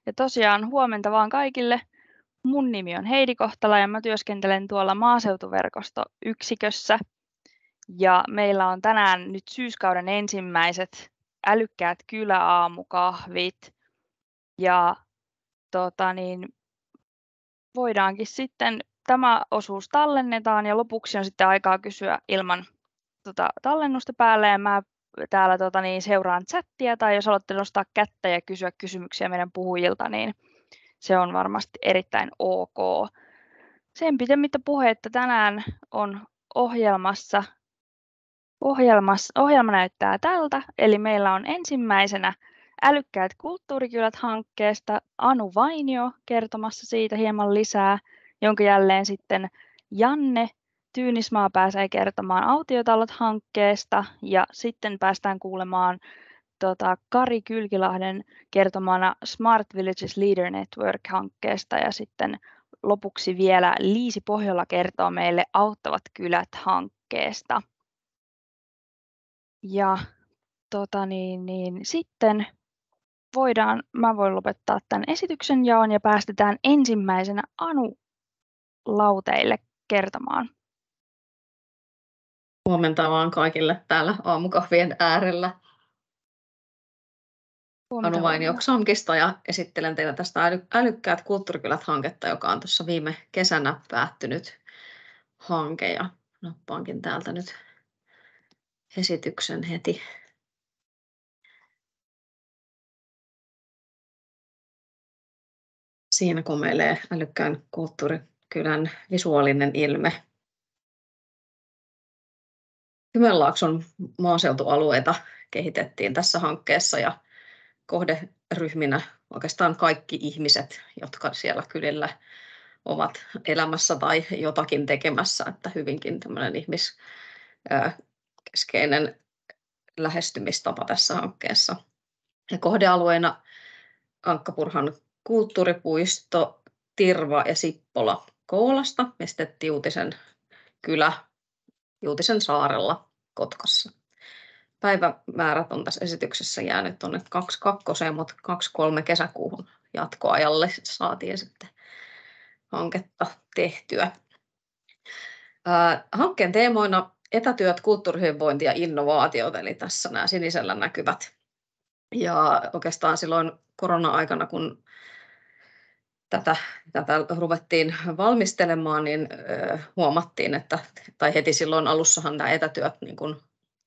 Ja tosiaan huomenta vaan kaikille. Mun nimi on Heidi Kohtala ja mä työskentelen tuolla maaseutuverkostoyksikössä. Ja meillä on tänään nyt syyskauden ensimmäiset älykkäät kyläaamukahvit. Ja voidaankin sitten, tämä osuus tallennetaan ja lopuksi on sitten aikaa kysyä ilman tallennusta päälle. Ja mä täällä seuraan chattia, tai jos haluatte nostaa kättä ja kysyä kysymyksiä meidän puhujilta, niin se on varmasti erittäin ok. Sen pitemmittä puheitta tänään on ohjelma näyttää tältä, eli meillä on ensimmäisenä Älykkäät kulttuurikylät-hankkeesta Anu Vainio kertomassa siitä hieman lisää, jonka jälleen sitten Janne Tyynismaa pääsee kertomaan Autiotalot-hankkeesta, ja sitten päästään kuulemaan Kari Kylkilahden kertomana Smart Villages Leader Network-hankkeesta, ja sitten lopuksi vielä Liisi Pohjola kertoo meille Auttavat kylät-hankkeesta. Ja sitten mä voin lopettaa tämän esityksen jaon ja päästetään ensimmäisenä Anu lauteille kertomaan. Huomenta vaan kaikille täällä aamukahvien äärellä. Anu Vainio XAMKista ja esittelen teille tästä Älykkäät kulttuurikylät-hanketta, joka on tuossa viime kesänä päättynyt hanke. Ja nappaankin täältä nyt esityksen heti. Siinä komeilee Älykkään kulttuurikylän visuaalinen ilme. Kymenlaakson maaseutualueita kehitettiin tässä hankkeessa ja kohderyhminä oikeastaan kaikki ihmiset, jotka siellä kylillä ovat elämässä tai jotakin tekemässä, että hyvinkin tämmöinen ihmiskeskeinen lähestymistapa tässä hankkeessa. Ja kohdealueina Ankkapurhan kulttuuripuisto, Tirva ja Sippola Kouvolasta ja sitten Tiutisen kylä Tiutisen saarella Kotkassa. Päivämäärät on tässä esityksessä jäänyt tuonne 2.2, mutta 2.3 kesäkuuhun jatkoajalle saatiin sitten hanketta tehtyä. Hankkeen teemoina etätyöt, kulttuurihyvinvointi ja innovaatiot, eli tässä nämä sinisellä näkyvät. Ja oikeastaan silloin korona-aikana, kun tätä ruvettiin valmistelemaan, niin huomattiin, tai heti silloin alussahan nämä etätyöt niin kun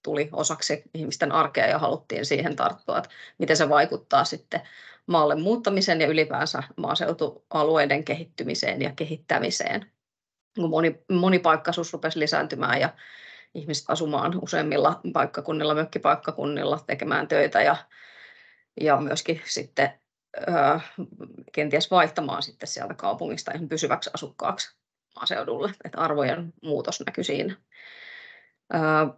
tuli osaksi ihmisten arkea ja haluttiin siihen tarttua, että miten se vaikuttaa sitten maalle muuttamiseen ja ylipäänsä maaseutualueiden kehittymiseen ja kehittämiseen. Monipaikkaisuus rupesi lisääntymään ja ihmiset asumaan useimmilla paikkakunnilla, mökkipaikkakunnilla tekemään töitä ja myöskin sitten kenties vaihtamaan sitten sieltä kaupungista ihan pysyväksi asukkaaksi maaseudulle, että arvojen muutos näkyi siinä.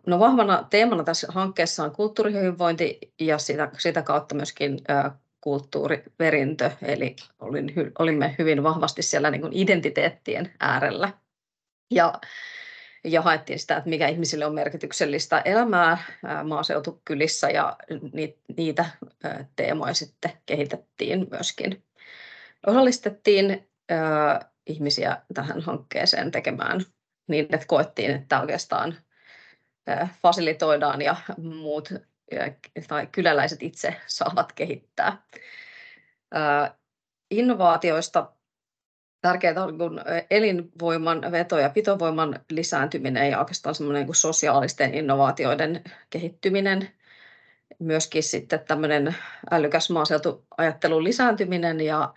No, vahvana teemana tässä hankkeessa on kulttuurihyvinvointi ja sitä kautta myöskin kulttuuriperintö, eli olimme hyvin vahvasti siellä niin kuin identiteettien äärellä ja haettiin sitä, että mikä ihmisille on merkityksellistä elämää maaseutukylissä, ja niitä teemoja sitten kehitettiin myöskin. Osallistettiin ihmisiä tähän hankkeeseen tekemään niin, että koettiin, että oikeastaan fasilitoidaan ja muut tai kyläläiset itse saavat kehittää. Innovaatioista tärkeää on elinvoiman veto- ja pitovoiman lisääntyminen ja oikeastaan semmoinen kuin sosiaalisten innovaatioiden kehittyminen. Myöskin sitten tämmöinen älykäs maaseutuajattelun lisääntyminen ja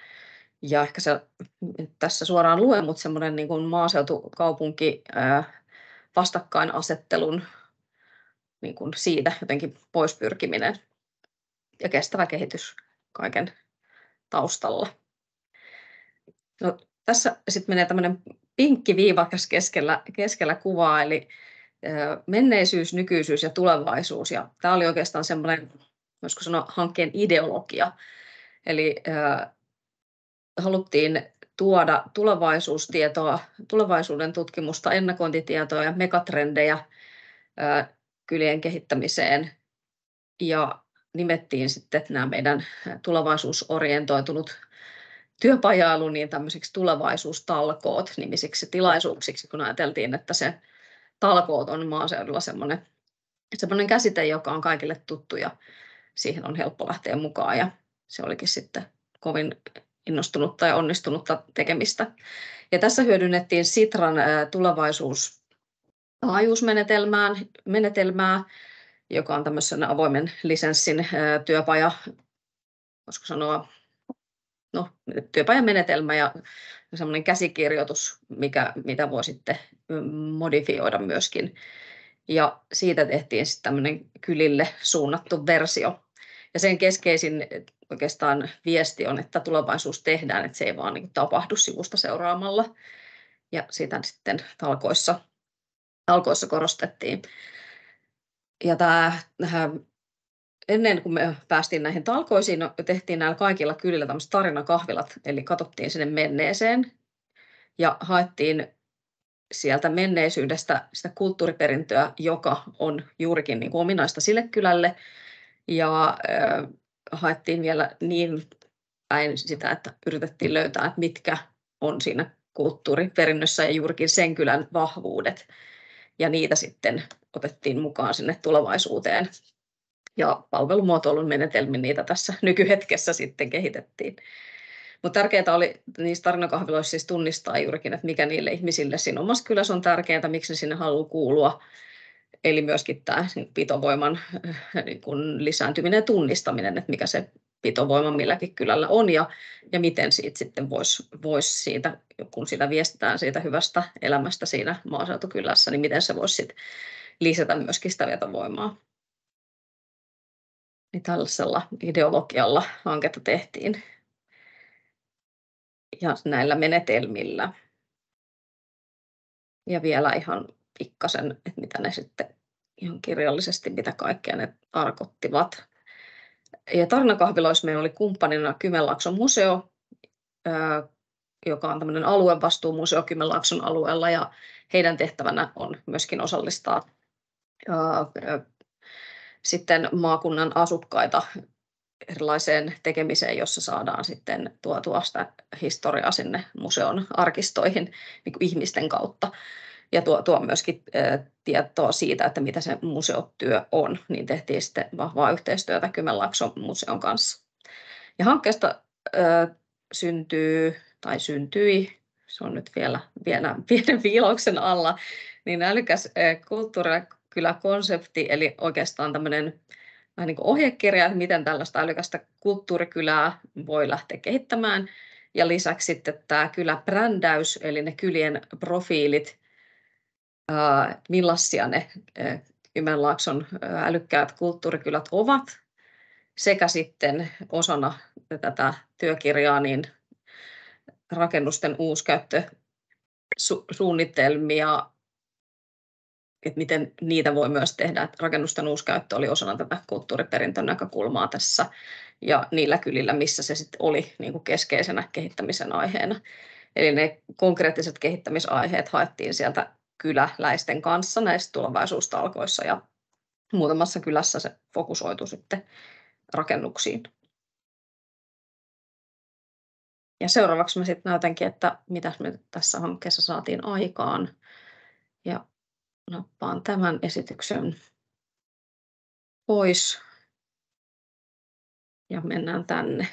ehkä se tässä suoraan luen, mutta semmoinen niin kuin maaseutukaupunki vastakkainasettelun niin kuin siitä jotenkin pois pyrkiminen ja kestävä kehitys kaiken taustalla. No, tässä sitten menee tämmöinen pinkki viiva keskellä kuvaa, eli menneisyys, nykyisyys ja tulevaisuus. Ja tämä oli oikeastaan semmoinen, voisiko sanoa, hankkeen ideologia. Eli haluttiin tuoda tulevaisuustietoa, tulevaisuuden tutkimusta, ennakointitietoa ja megatrendejä kylien kehittämiseen. Ja nimettiin sitten nämä meidän tulevaisuusorientoitunut työpajailu niin tämmöisiksi tulevaisuustalkoot nimisiksi tilaisuuksiksi, kun ajateltiin, että se talkoot on maaseudulla semmoinen käsite, joka on kaikille tuttu ja siihen on helppo lähteä mukaan ja se olikin sitten kovin innostunutta ja onnistunutta tekemistä. Ja tässä hyödynnettiin Sitran tulevaisuustaajuusmenetelmää, joka on tämmöisen avoimen lisenssin työpaja, voisiko sanoa, työpajamenetelmä ja semmoinen käsikirjoitus, mitä voi sitten modifioida myöskin. Ja siitä tehtiin sitten tämmöinen kylille suunnattu versio. Ja sen keskeisin oikeastaan viesti on, että tulevaisuus tehdään, että se ei vaan niin tapahdu sivusta seuraamalla. Ja sitä sitten talkoissa korostettiin. Ja ennen kuin me päästiin näihin talkoisiin, tehtiin näillä kaikilla kylillä tämmöiset tarinakahvilat, eli katsottiin sinne menneeseen ja haettiin sieltä menneisyydestä sitä kulttuuriperintöä, joka on juurikin niin kuin ominaista sille kylälle. Ja haettiin vielä niin päin sitä, että yritettiin löytää, että mitkä on siinä kulttuuriperinnössä ja juurikin sen kylän vahvuudet. Ja niitä sitten otettiin mukaan sinne tulevaisuuteen. Ja palvelumuotoilun menetelmin niitä tässä nykyhetkessä sitten kehitettiin. Mutta tärkeää oli niissä tarinakahviloissa siis tunnistaa juurikin, että mikä niille ihmisille siinä omassa kylässä on tärkeää, miksi ne sinne haluaa kuulua. Eli myöskin tämä pitovoiman niin kun lisääntyminen ja tunnistaminen, että mikä se pitovoima milläkin kylällä on ja miten siitä sitten voisi siitä, kun sitä viestitään siitä hyvästä elämästä siinä maaseutukylässä, niin miten se voisi sitten lisätä myöskin sitä vetovoimaa. Niin tällaisella ideologialla hanketta tehtiin ja näillä menetelmillä. Ja vielä ihan pikkasen, että mitä ne sitten ihan kirjallisesti, mitä kaikkea ne tarkoittivat. Ja tarinakahviloissa meillä oli kumppanina Kymenlaakson museo, joka on tämmöinen aluevastuumuseo Kymenlaakson alueella, ja heidän tehtävänä on myöskin osallistaa sitten maakunnan asukkaita erilaiseen tekemiseen, jossa saadaan sitten tuotua sitä historiaa sinne museon arkistoihin niin kuin ihmisten kautta. Ja tuo myöskin tietoa siitä, että mitä se museotyö on, niin tehtiin sitten vahvaa yhteistyötä Kymenlaakson museon kanssa. Ja hankkeesta syntyi, se on nyt vielä pienen viilauksen alla, niin älykäs kulttuurikyläkonsepti, eli oikeastaan tämmöinen vähän niin kuin ohjekirja, että miten tällaista älykästä kulttuurikylää voi lähteä kehittämään. Ja lisäksi sitten tämä kyläbrändäys, eli ne kylien profiilit, millaisia ne Kymenlaakson älykkäät kulttuurikylät ovat, sekä sitten osana tätä työkirjaa niin rakennusten uuskäyttösuunnitelmia, että miten niitä voi myös tehdä. Että rakennusten uuskäyttö oli osana tätä kulttuuriperintön näkökulmaa tässä ja niillä kylillä, missä se sitten oli niin kuin keskeisenä kehittämisen aiheena. Eli ne konkreettiset kehittämisaiheet haettiin sieltä kyläläisten kanssa näissä tulevaisuustalkoissa ja muutamassa kylässä se fokusoitu sitten rakennuksiin. Ja seuraavaksi mä sitten näytänkin, että mitä me tässä hankkeessa saatiin aikaan. Ja nappaan tämän esityksen pois ja mennään tänne.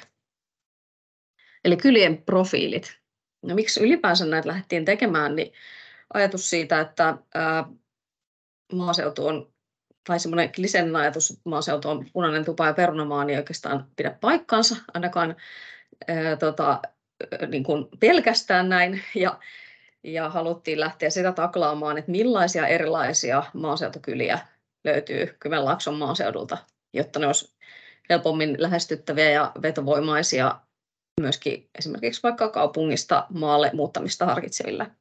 Eli kylien profiilit. No, miksi ylipäänsä näitä lähdettiin tekemään, niin ajatus siitä, että maaseutu on, tai semmoinen kliseinen ajatus, että maaseutu on punainen tupa ja perunamaa, niin ei oikeastaan pidä paikkaansa, ainakaan niin kuin pelkästään näin. Ja haluttiin lähteä sitä taklaamaan, että millaisia erilaisia maaseutukyliä löytyy Kymenlaakson maaseudulta, jotta ne olisi helpommin lähestyttäviä ja vetovoimaisia myöskin esimerkiksi vaikka kaupungista maalle muuttamista harkitseville.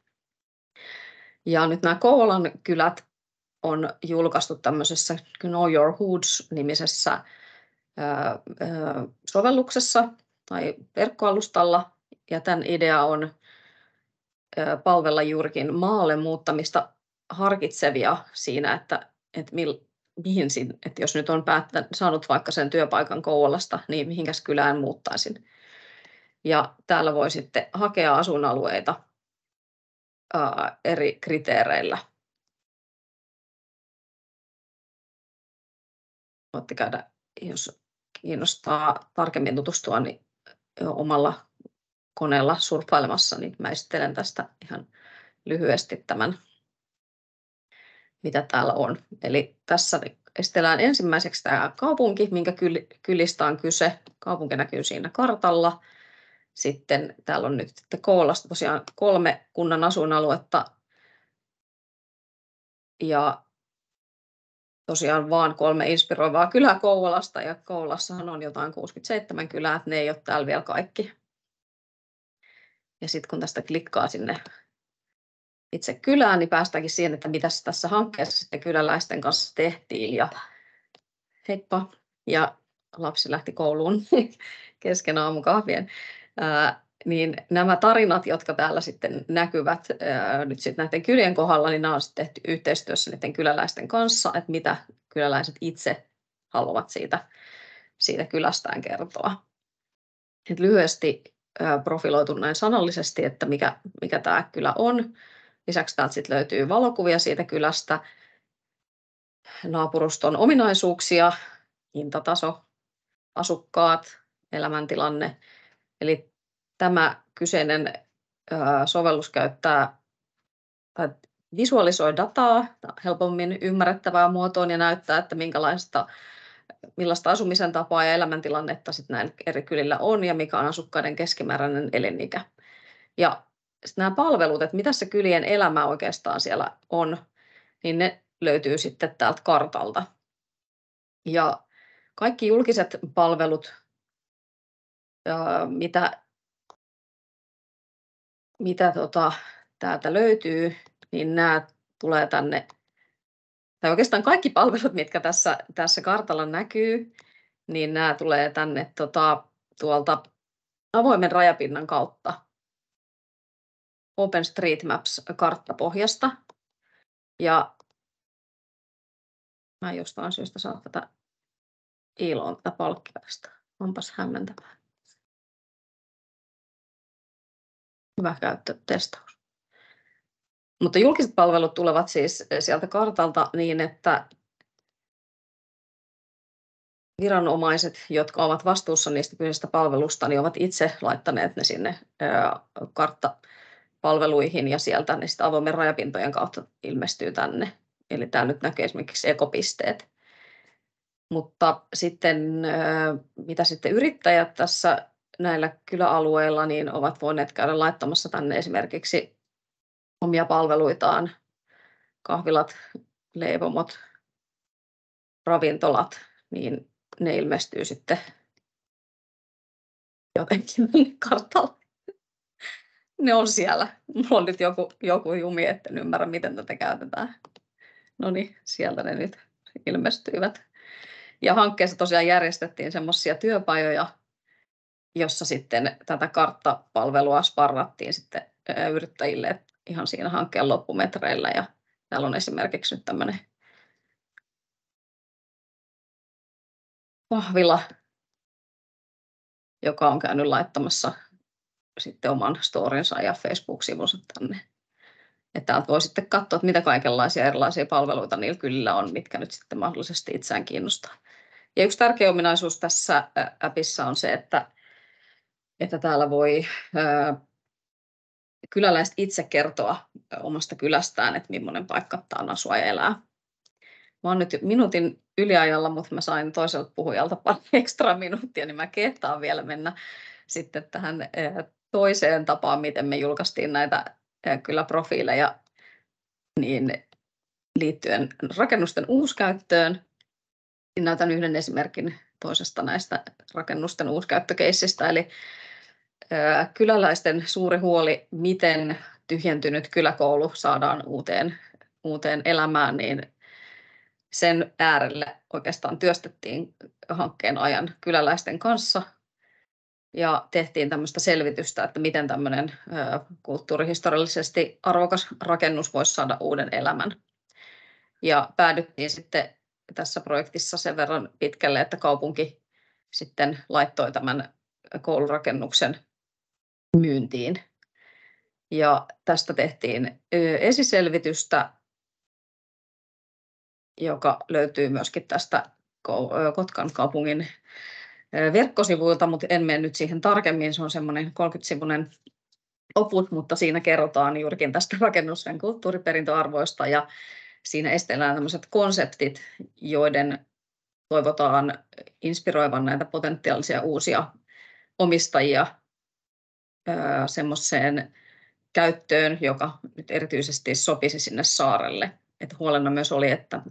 Ja nyt nämä Kouvolan kylät on julkaistu tämmöisessä Know Your Hoods-nimisessä sovelluksessa tai verkkoalustalla. Ja tämän idea on palvella juurikin maalle muuttamista harkitsevia siinä, että että jos nyt on saanut vaikka sen työpaikan Kouvolasta, niin mihinkäs kylään muuttaisin. Ja täällä voi sitten hakea asuinalueita eri kriteereillä. Voitte käydä, jos kiinnostaa tarkemmin tutustua, niin omalla koneella surffailemassa, niin mä esittelen tästä ihan lyhyesti tämän, mitä täällä on. Eli tässä esitellään ensimmäiseksi tämä kaupunki, minkä kylistä on kyse. Kaupunki näkyy siinä kartalla. Sitten täällä on nyt Kouvolasta tosiaan 3 kunnan asuinaluetta ja tosiaan vaan 3 inspiroivaa kylää Kouvolasta, ja Kouvolassahan on jotain 67 kylää, että ne ei ole täällä vielä kaikki. Ja sitten kun tästä klikkaa sinne itse kylään, niin päästäänkin siihen, että mitä tässä hankkeessa sitten kyläläisten kanssa tehtiin. Ja heippa! Ja lapsi lähti kouluun kesken aamukahvien. Niin nämä tarinat, jotka täällä sitten näkyvät nyt sitten näiden kylien kohdalla, niin nämä on sitten tehty yhteistyössä näiden kyläläisten kanssa, että mitä kyläläiset itse haluavat siitä kylästään kertoa. Et lyhyesti profiloitu näin sanallisesti, että mikä tämä kylä on. Lisäksi täältä sitten löytyy valokuvia siitä kylästä, naapuruston ominaisuuksia, hintataso, asukkaat, elämäntilanne. Eli tämä kyseinen sovellus visualisoi dataa helpommin ymmärrettävään muotoon ja näyttää, että millaista asumisen tapaa ja elämäntilannetta sitten näillä eri kylillä on ja mikä on asukkaiden keskimääräinen elinikä. Ja nämä palvelut, että mitä se kylien elämä oikeastaan siellä on, niin ne löytyy sitten täältä kartalta. Ja kaikki julkiset palvelut, mitä täältä löytyy, niin nämä tulee tänne, tai oikeastaan kaikki palvelut, mitkä tässä kartalla näkyy, niin nämä tulee tänne tuolta avoimen rajapinnan kautta OpenStreetMaps-karttapohjasta. Ja mä jostain syystä saa tätä Iiloon tätä palkkia tästä. Onpas hämmentävää. Hyvä käyttötestaus. Mutta julkiset palvelut tulevat siis sieltä kartalta niin, että viranomaiset, jotka ovat vastuussa niistä kyseisistä palvelusta, niin ovat itse laittaneet ne sinne karttapalveluihin ja sieltä ne sitten avoimen rajapintojen kautta ilmestyy tänne. Eli täällä nyt näkyy esimerkiksi ekopisteet. Mutta sitten mitä sitten yrittäjät tässä näillä kyläalueilla niin ovat voineet käydä laittamassa tänne esimerkiksi omia palveluitaan, kahvilat, leivomot, ravintolat, niin ne ilmestyy sitten jotenkin kartalle. Ne on siellä. Mulla on nyt joku jumi, etten ymmärrä, miten tätä käytetään. No niin, sieltä ne nyt ilmestyivät. Ja hankkeessa tosiaan järjestettiin semmoisia työpajoja, jossa sitten tätä karttapalvelua sparrattiin sitten yrittäjille ihan siinä hankkeen loppumetreillä. Ja täällä on esimerkiksi nyt tämmöinen kahvila, joka on käynyt laittamassa sitten oman storinsa ja Facebook-sivunsa tänne. Että täältä voi sitten katsoa, että mitä kaikenlaisia erilaisia palveluita niillä kyllä on, mitkä nyt sitten mahdollisesti itseään kiinnostaa. Ja yksi tärkeä ominaisuus tässä appissa on se, että täällä voi kyläläiset itse kertoa omasta kylästään, että millainen paikka tämä on asua ja elää. Mä oon nyt minuutin yliajalla, mutta mä sain toiselta puhujalta pari ekstra minuuttia, niin mä kehtaan vielä mennä sitten tähän toiseen tapaan, miten me julkaistiin näitä kyläprofiileja niin liittyen rakennusten uuskäyttöön. Näytän yhden esimerkin toisesta näistä rakennusten uuskäyttökeissistä, eli kyläläisten suuri huoli, miten tyhjentynyt kyläkoulu saadaan uuteen elämään, niin sen äärelle oikeastaan työstettiin hankkeen ajan kyläläisten kanssa ja tehtiin tämmöistä selvitystä, että miten tämmöinen kulttuurihistoriallisesti arvokas rakennus voisi saada uuden elämän. Ja päädyttiin sitten tässä projektissa sen verran pitkälle, että kaupunki sitten laittoi tämän koulurakennuksen myyntiin. Ja tästä tehtiin esiselvitystä, joka löytyy myöskin tästä Kotkan kaupungin verkkosivuilta, mutta en mene nyt siihen tarkemmin. Se on semmoinen 30-sivuinen opus, mutta siinä kerrotaan juurikin tästä rakennuksen kulttuuriperintöarvoista ja siinä esitellään tämmöiset konseptit, joiden toivotaan inspiroivan näitä potentiaalisia uusia omistajia semmoiseen käyttöön, joka nyt erityisesti sopisi sinne saarelle. Et huolena myös oli, että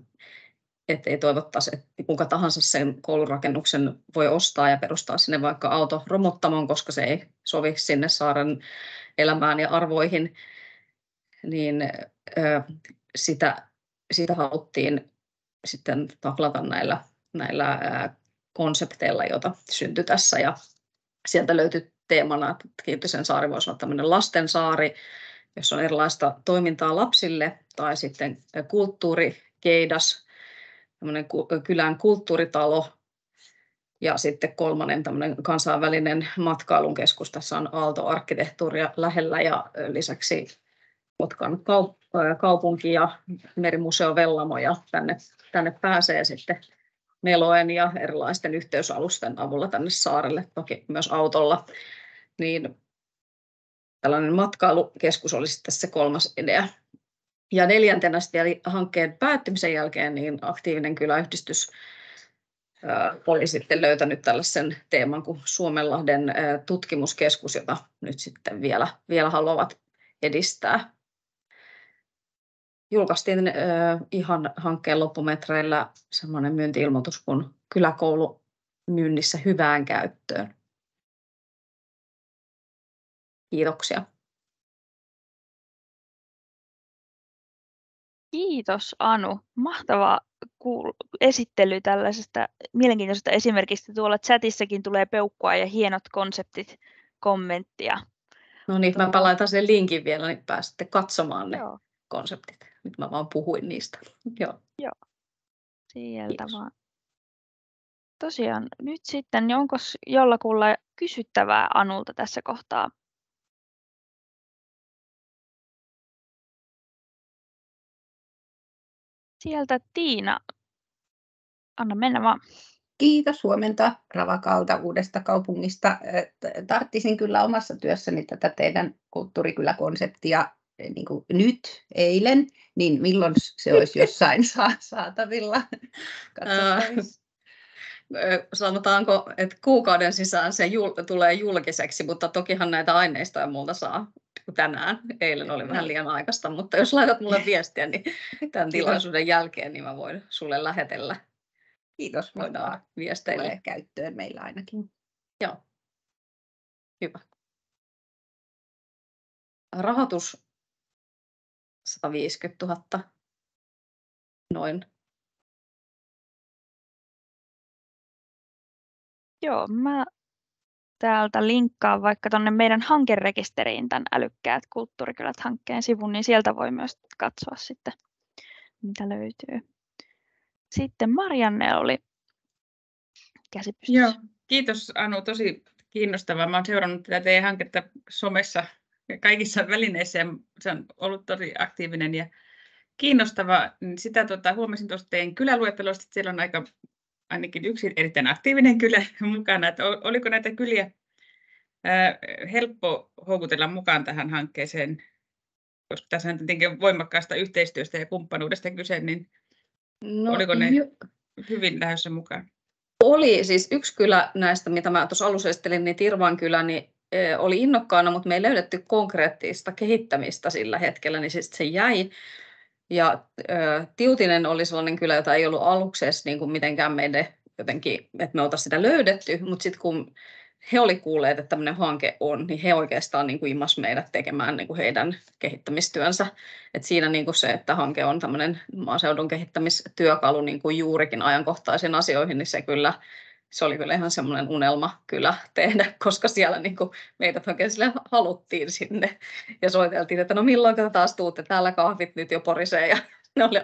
ei toivottaisi, että kuka tahansa sen koulurakennuksen voi ostaa ja perustaa sinne vaikka autoromuttamon, koska se ei sovi sinne saaren elämään ja arvoihin. Niin sitä haluttiin sitten taklata näillä konsepteilla, joita syntyi tässä. Ja sieltä löytyi teemana, että Kilpisen saari voisi olla tämmöinen lastensaari, jossa on erilaista toimintaa lapsille, tai sitten kulttuurikeidas, tämmöinen kylän kulttuuritalo, ja sitten kolmannen tämmöinen kansainvälinen matkailun keskus. Tässä on Aalto-arkkitehtuuria lähellä, ja lisäksi Kotkan kaupunki ja Merimuseo Vellamo, ja tänne pääsee sitten Meloen ja erilaisten yhteysalusten avulla tänne saarelle, toki myös autolla. Niin tällainen matkailukeskus olisi sitten se kolmas idea. Ja neljäntenä sitten hankkeen päättymisen jälkeen niin aktiivinen kyläyhdistys oli sitten löytänyt tällaisen teeman kuin Suomenlahden tutkimuskeskus, jota nyt sitten vielä haluavat edistää. Julkaistiin ihan hankkeen loppumetreillä semmoinen myynti-ilmoitus kuin kyläkoulu myynnissä hyvään käyttöön. Kiitoksia. Kiitos Anu. Mahtava esittely tällaisesta mielenkiintoisesta esimerkistä. Tuolla chatissakin tulee peukkua ja hienot konseptit, kommenttia. No niin, mä laitan sen linkin vielä, niin pääsette katsomaan ne konseptit. Nyt mä vaan puhuin niistä. Joo. Sieltä kiitos vaan. Tosiaan, nyt sitten, onko jollakulla kysyttävää Anulta tässä kohtaa? Sieltä Tiina. Anna mennä vaan. Kiitos, huomenta Ravakalta Uudesta kaupungista. Tarttisin kyllä omassa työssäni tätä teidän kulttuurikyläkonseptia niin kuin nyt, eilen, niin milloin se olisi jossain saatavilla? Sanotaanko, että kuukauden sisään se tulee julkiseksi, mutta tokihan näitä aineistoja multa saa tänään. Eilen oli vähän liian aikaista, mutta jos laitat mulle viestiä, niin tämän tilaisuuden jälkeen niin mä voin sulle lähetellä. Kiitos, voidaan viesteille käyttöön meillä ainakin. Joo, hyvä. Rahoitus 150 000, noin. Joo, mä täältä linkkaan vaikka tuonne meidän hankerekisteriin tämän Älykkäät kulttuurikylät-hankkeen sivun, niin sieltä voi myös katsoa sitten, mitä löytyy. Sitten Marianne oli käsi pystyssä. Joo, kiitos Anu, tosi kiinnostavaa. Mä olen seurannut tätä teidän hanketta somessa ja kaikissa välineissä ja se on ollut tosi aktiivinen ja kiinnostava. Sitä huomasin tuosta teidän kyläluettelosta, että siellä on ainakin yksi erittäin aktiivinen kylä mukana. Että oliko näitä kyliä helppo houkutella mukaan tähän hankkeeseen, koska tässä on tietenkin voimakkaasta yhteistyöstä ja kumppanuudesta kyse, niin oliko ne hyvin lähdössä mukaan? Oli siis yksi kylä näistä, mitä mä tuossa alussa esittelin, niin Tirvan kylä, niin oli innokkaana, mutta me ei löydetty konkreettista kehittämistä sillä hetkellä, niin siis se jäi. Ja Tiutinen oli sellainen kylä, jota ei ollut aluksi edes niin kuin mitenkään meille jotenkin, että me oltaisiin sitä löydetty, mutta sitten kun he oli kuulleet, että tämmöinen hanke on, niin he oikeastaan niin kuin imas meidät tekemään niin kuin heidän kehittämistyönsä. Et siinä niin kuin se, että hanke on tämmöinen maaseudun kehittämistyökalu niin kuin juurikin ajankohtaisiin asioihin, niin se oli kyllä ihan semmoinen unelma kyllä tehdä, koska siellä niin kuin meidät oikein haluttiin sinne ja soiteltiin, että no milloin te taas tuutte, täällä kahvit nyt jo porisee ja ne oli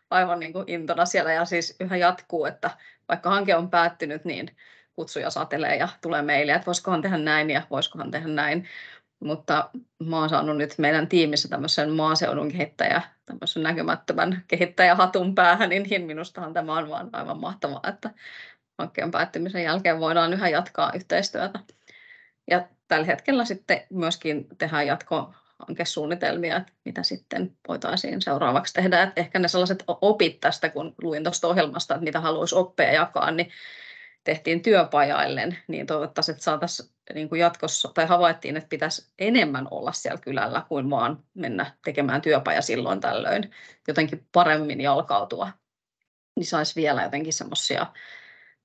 aivan niin kuin intona siellä ja siis yhä jatkuu, että vaikka hanke on päättynyt, niin kutsuja satelee ja tulee mailia, että voisikohan tehdä näin ja voisikohan tehdä näin. Mutta mä oon saanut nyt meidän tiimissä tämmöisen maaseudun tämmöisen näkymättömän kehittäjähatun päähän, niin minustahan tämä on vaan aivan mahtavaa, että hankkeen päättymisen jälkeen voidaan yhä jatkaa yhteistyötä. Ja tällä hetkellä sitten myöskin tehdään jatkohankesuunnitelmia, että mitä sitten voitaisiin seuraavaksi tehdä. Että ehkä ne sellaiset opit tästä, kun luin tuosta ohjelmasta, että mitä haluaisi oppia jakaa, niin tehtiin työpajaillen, niin toivottavasti, että saataisiin niin kuin jatkossa, tai havaittiin, että pitäisi enemmän olla siellä kylällä kuin vaan mennä tekemään työpaja silloin tällöin, jotenkin paremmin jalkautua, niin saisi vielä jotenkin semmoisia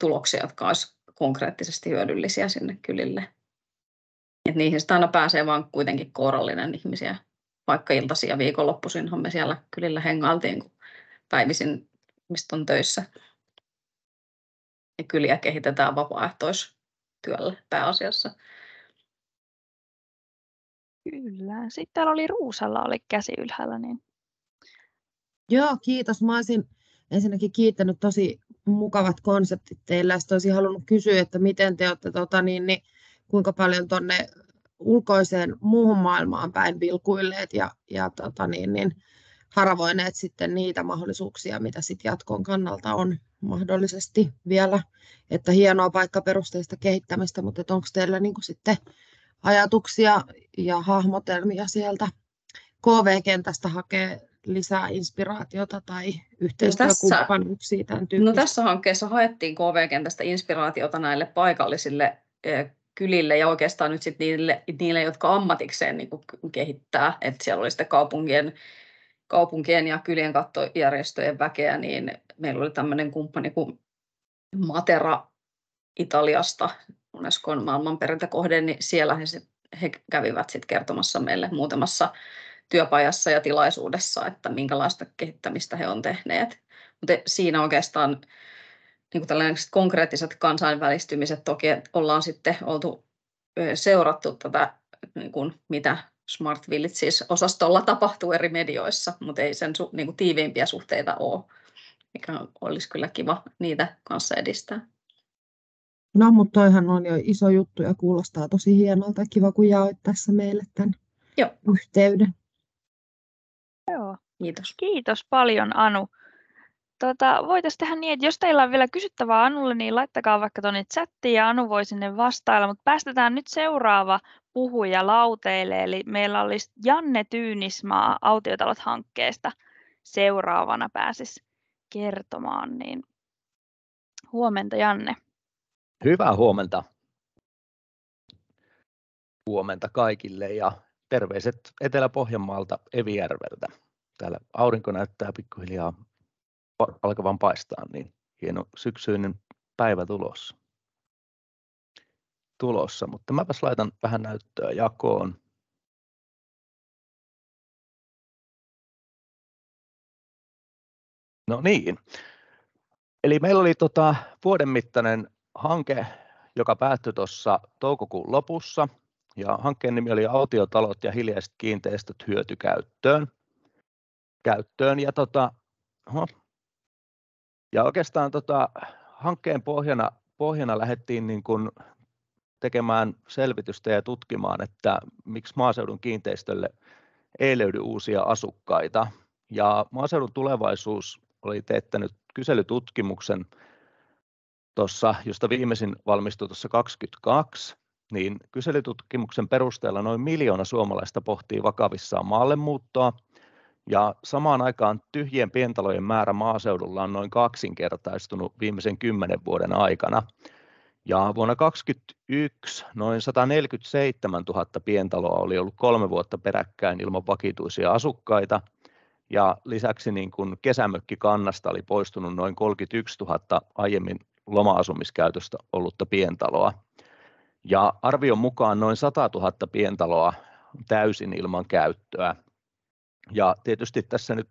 tuloksia, jotka olisi konkreettisesti hyödyllisiä sinne kylille. Et niihin sitä aina pääsee vaan kuitenkin kourallinen ihmisiä, vaikka iltaisin ja viikonloppuisinhan me siellä kylillä hengailtiin, kun päivisin mistä on töissä. Ja kyliä kehitetään vapaaehtoistyöllä pääasiassa. Kyllä. Sitten täällä oli Ruusalla oli käsi ylhäällä. Niin... Joo, kiitos. Mä olisin ensinnäkin kiittänyt, tosi mukavat konseptit teillä. Sitten olisin halunnut kysyä, että miten te olette, kuinka paljon tuonne ulkoiseen muuhun maailmaan päin vilkuilleet ja haravoineet sitten niitä mahdollisuuksia, mitä sitten jatkon kannalta on mahdollisesti vielä. Että hienoa paikkaperusteista kehittämistä, mutta onko teillä niin kuin sitten ajatuksia ja hahmotelmia sieltä KV-kentästä hakee lisää inspiraatiota tai yhteistyökumppanuuksia tämän tyyppistä? No tässä hankkeessa haettiin KV-kentästä inspiraatiota näille paikallisille kylille ja oikeastaan nyt sitten niille, jotka ammatikseen niin kuin kehittää, että siellä oli sitten kaupunkien ja kylien kattojärjestöjen väkeä, niin meillä oli tämmöinen kumppani kuin Matera Italiasta, Unescon maailmanperintökohde, niin siellä he kävivät sitten kertomassa meille muutamassa työpajassa ja tilaisuudessa, että minkälaista kehittämistä he on tehneet. Mutta siinä oikeastaan niin kuin tällaiset konkreettiset kansainvälistymiset toki ollaan sitten oltu seurattu tätä, niin kuin mitä Smart Villages-osastolla tapahtuu eri medioissa, mutta ei sen niin kuin tiiviimpiä suhteita ole, mikä olisi kyllä kiva niitä kanssa edistää. No, mutta toihan on jo iso juttu ja kuulostaa tosi hienolta. Kiva, kun jaoit tässä meille tämän yhteyden. Joo. Kiitos. Kiitos paljon, Anu. Voitaisiin tehdä niin, että jos teillä on vielä kysyttävää Anulle, niin laittakaa vaikka tuonne chattiin ja Anu voi sinne vastailla, mutta päästetään nyt seuraava puhuja lauteille, eli meillä olisi Janne Tyynismaa Autiotalot-hankkeesta seuraavana pääsisi kertomaan, niin huomenta Janne. Hyvää huomenta. Huomenta kaikille ja terveiset Etelä-Pohjanmaalta Evijärveltä. Täällä aurinko näyttää pikkuhiljaa alkavan paistaa, niin hieno syksyinen päivä tulossa. Mutta mäpäs laitan vähän näyttöä jakoon. No niin, eli meillä oli vuoden mittainen hanke, joka päättyi tuossa toukokuun lopussa. Ja hankkeen nimi oli Autiotalot ja hiljaiset kiinteistöt hyötykäyttöön. Ja oikeastaan hankkeen pohjana lähdettiin niin kuin tekemään selvitystä ja tutkimaan, että miksi maaseudun kiinteistölle ei löydy uusia asukkaita. Ja Maaseudun Tulevaisuus oli teettänyt kyselytutkimuksen josta viimeisin valmistui tuossa 2022, niin kyselytutkimuksen perusteella noin 1 miljoona suomalaista pohtii vakavissaan maallemuuttoa, ja samaan aikaan tyhjien pientalojen määrä maaseudulla on noin kaksinkertaistunut viimeisen 10 vuoden aikana. Ja vuonna 2021 noin 147 000 pientaloa oli ollut 3 vuotta peräkkäin ilman vakituisia asukkaita, ja lisäksi niin kuin kesämökkikannasta oli poistunut noin 31 000 aiemmin loma-asumiskäytöstä ollutta pientaloa. Ja arvion mukaan noin 100 000 pientaloa täysin ilman käyttöä. Ja tietysti tässä nyt,